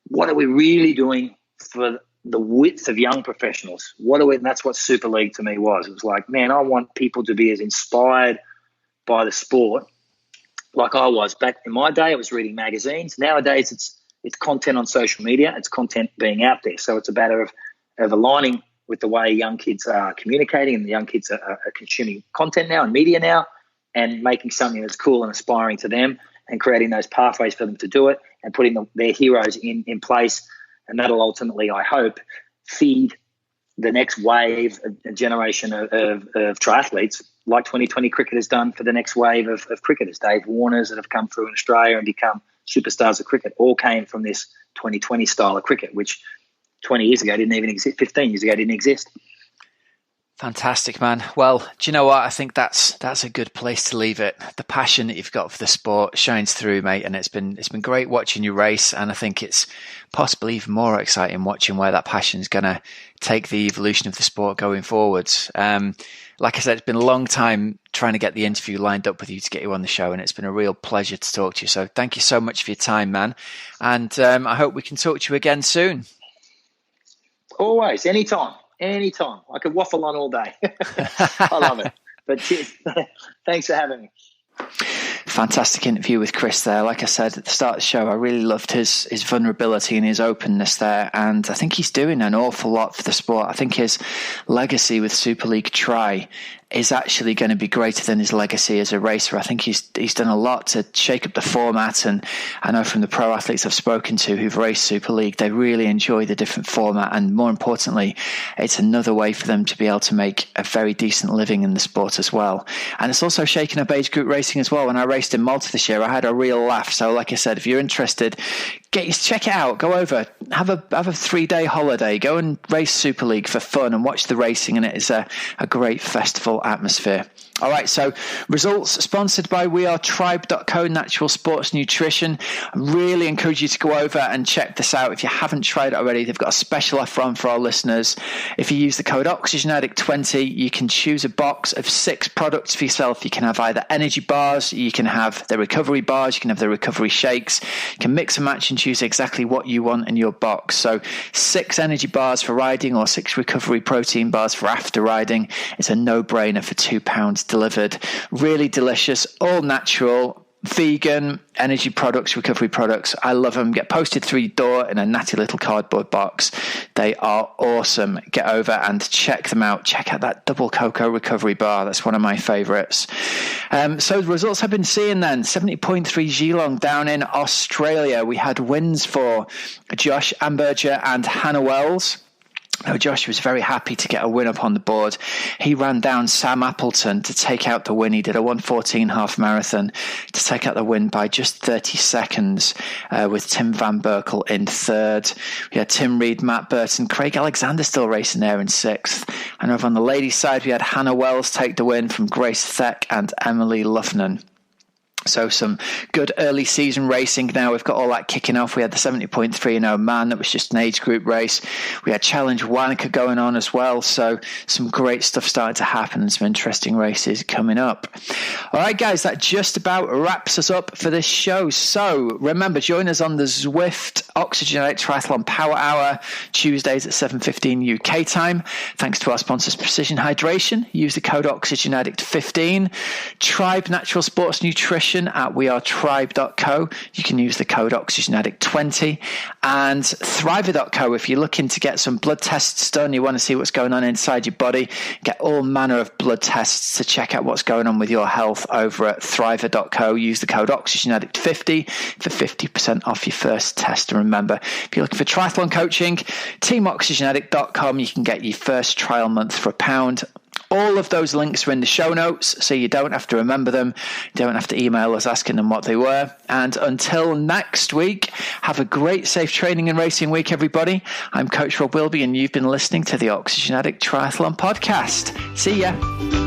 what are we really doing for the width of young professionals? And that's what Super League to me was. It was like, man, I want people to be as inspired by the sport like I was. Back in my day, I was reading magazines. Nowadays, it's content on social media. It's content being out there. So it's a matter of aligning with the way young kids are communicating, and the young kids are consuming content now and media now, and making something that's cool and aspiring to them, and creating those pathways for them to do it, and putting their heroes in place. And that'll ultimately, I hope, feed the next wave, a generation of triathletes, like 2020 cricket has done for the next wave of cricketers. Dave Warners that have come through in Australia and become superstars of cricket all came from this 2020 style of cricket, which 20 years ago didn't even exist, 15 years ago didn't exist. Fantastic, man. Well, do you know what? I think that's a good place to leave it. The passion that you've got for the sport shines through, mate, and it's been great watching you race, and I think it's possibly even more exciting watching where that passion is going to take the evolution of the sport going forwards. Like I said, it's been a long time trying to get the interview lined up with you to get you on the show, and it's been a real pleasure to talk to you. So thank you so much for your time, man, and I hope we can talk to you again soon. Always, anytime. I could waffle on all day. I love it. But cheers. Thanks for having me. Fantastic interview with Chris there. Like I said at the start of the show, I really loved his vulnerability and his openness there, and I think he's doing an awful lot for the sport. I think his legacy with SuperLeague Tri is actually going to be greater than his legacy as a racer. I think he's done a lot to shake up the format, and I know from the pro athletes I've spoken to who've raced Super League, they really enjoy the different format, and more importantly, it's another way for them to be able to make a very decent living in the sport as well. And it's also shaking up age group racing as well. When I raced in Malta this year, I had a real laugh. So like I said, if you're interested, check it out. Go over, have a 3-day holiday, go and race Super League for fun and watch the racing, and it is a great festival atmosphere. All right, so results sponsored by wearetribe.co, natural sports nutrition. I really encourage you to go over and check this out. If you haven't tried it already, they've got a special offer on for our listeners. If you use the code OxygenAddict20, you can choose a box of 6 products for yourself. You can have either energy bars, you can have the recovery bars, you can have the recovery shakes. You can mix and match and choose exactly what you want in your box. So 6 energy bars for riding or 6 recovery protein bars for after riding. It's a no-brainer for £2 delivered. Really delicious, all natural, vegan energy products, recovery products. I love them. Get posted through your door in a natty little cardboard box. They are awesome. Get over and check them out. Check out that double cocoa recovery bar. That's one of my favorites. So the results I've been seeing then, 70.3 Geelong down in Australia. We had wins for Josh Amberger and Hannah Wells. Oh, Josh was very happy to get a win up on the board. He ran down Sam Appleton to take out the win. He did a 1:14 half marathon to take out the win by just 30 seconds with Tim Van Berkel in third. We had Tim Reed, Matt Burton, Craig Alexander still racing there in sixth. And over on the ladies' side, we had Hannah Wells take the win from Grace Theck and Emily Luffnan. So some good early season racing now. We've got all that kicking off. We had the 70.3 in Oman. That was just an age group race. We had Challenge Wanaka going on as well. So some great stuff starting to happen and some interesting races coming up. All right, guys, that just about wraps us up for this show. So remember, join us on the Zwift Oxygenatic Triathlon Power Hour, Tuesdays at 7:15 UK time. Thanks to our sponsors, Precision Hydration. Use the code OxygenAddict15. Tribe Natural Sports Nutrition at wearetribe.co. You can use the code OxygenAddict20. And Thriver.co, if you're looking to get some blood tests done, you want to see what's going on inside your body, get all manner of blood tests to check out what's going on with your health over at Thriver.co. Use the code OxygenAddict50 for 50% off your first test. And remember, if you're looking for triathlon coaching, teamoxygenaddict.com, you can get your first trial month for £1. All of those links are in the show notes, so you don't have to remember them. You don't have to email us asking them what they were. And until next week, have a great, safe training and racing week, everybody. I'm Coach Rob Wilby, and you've been listening to the Oxygen Addict Triathlon Podcast. See ya.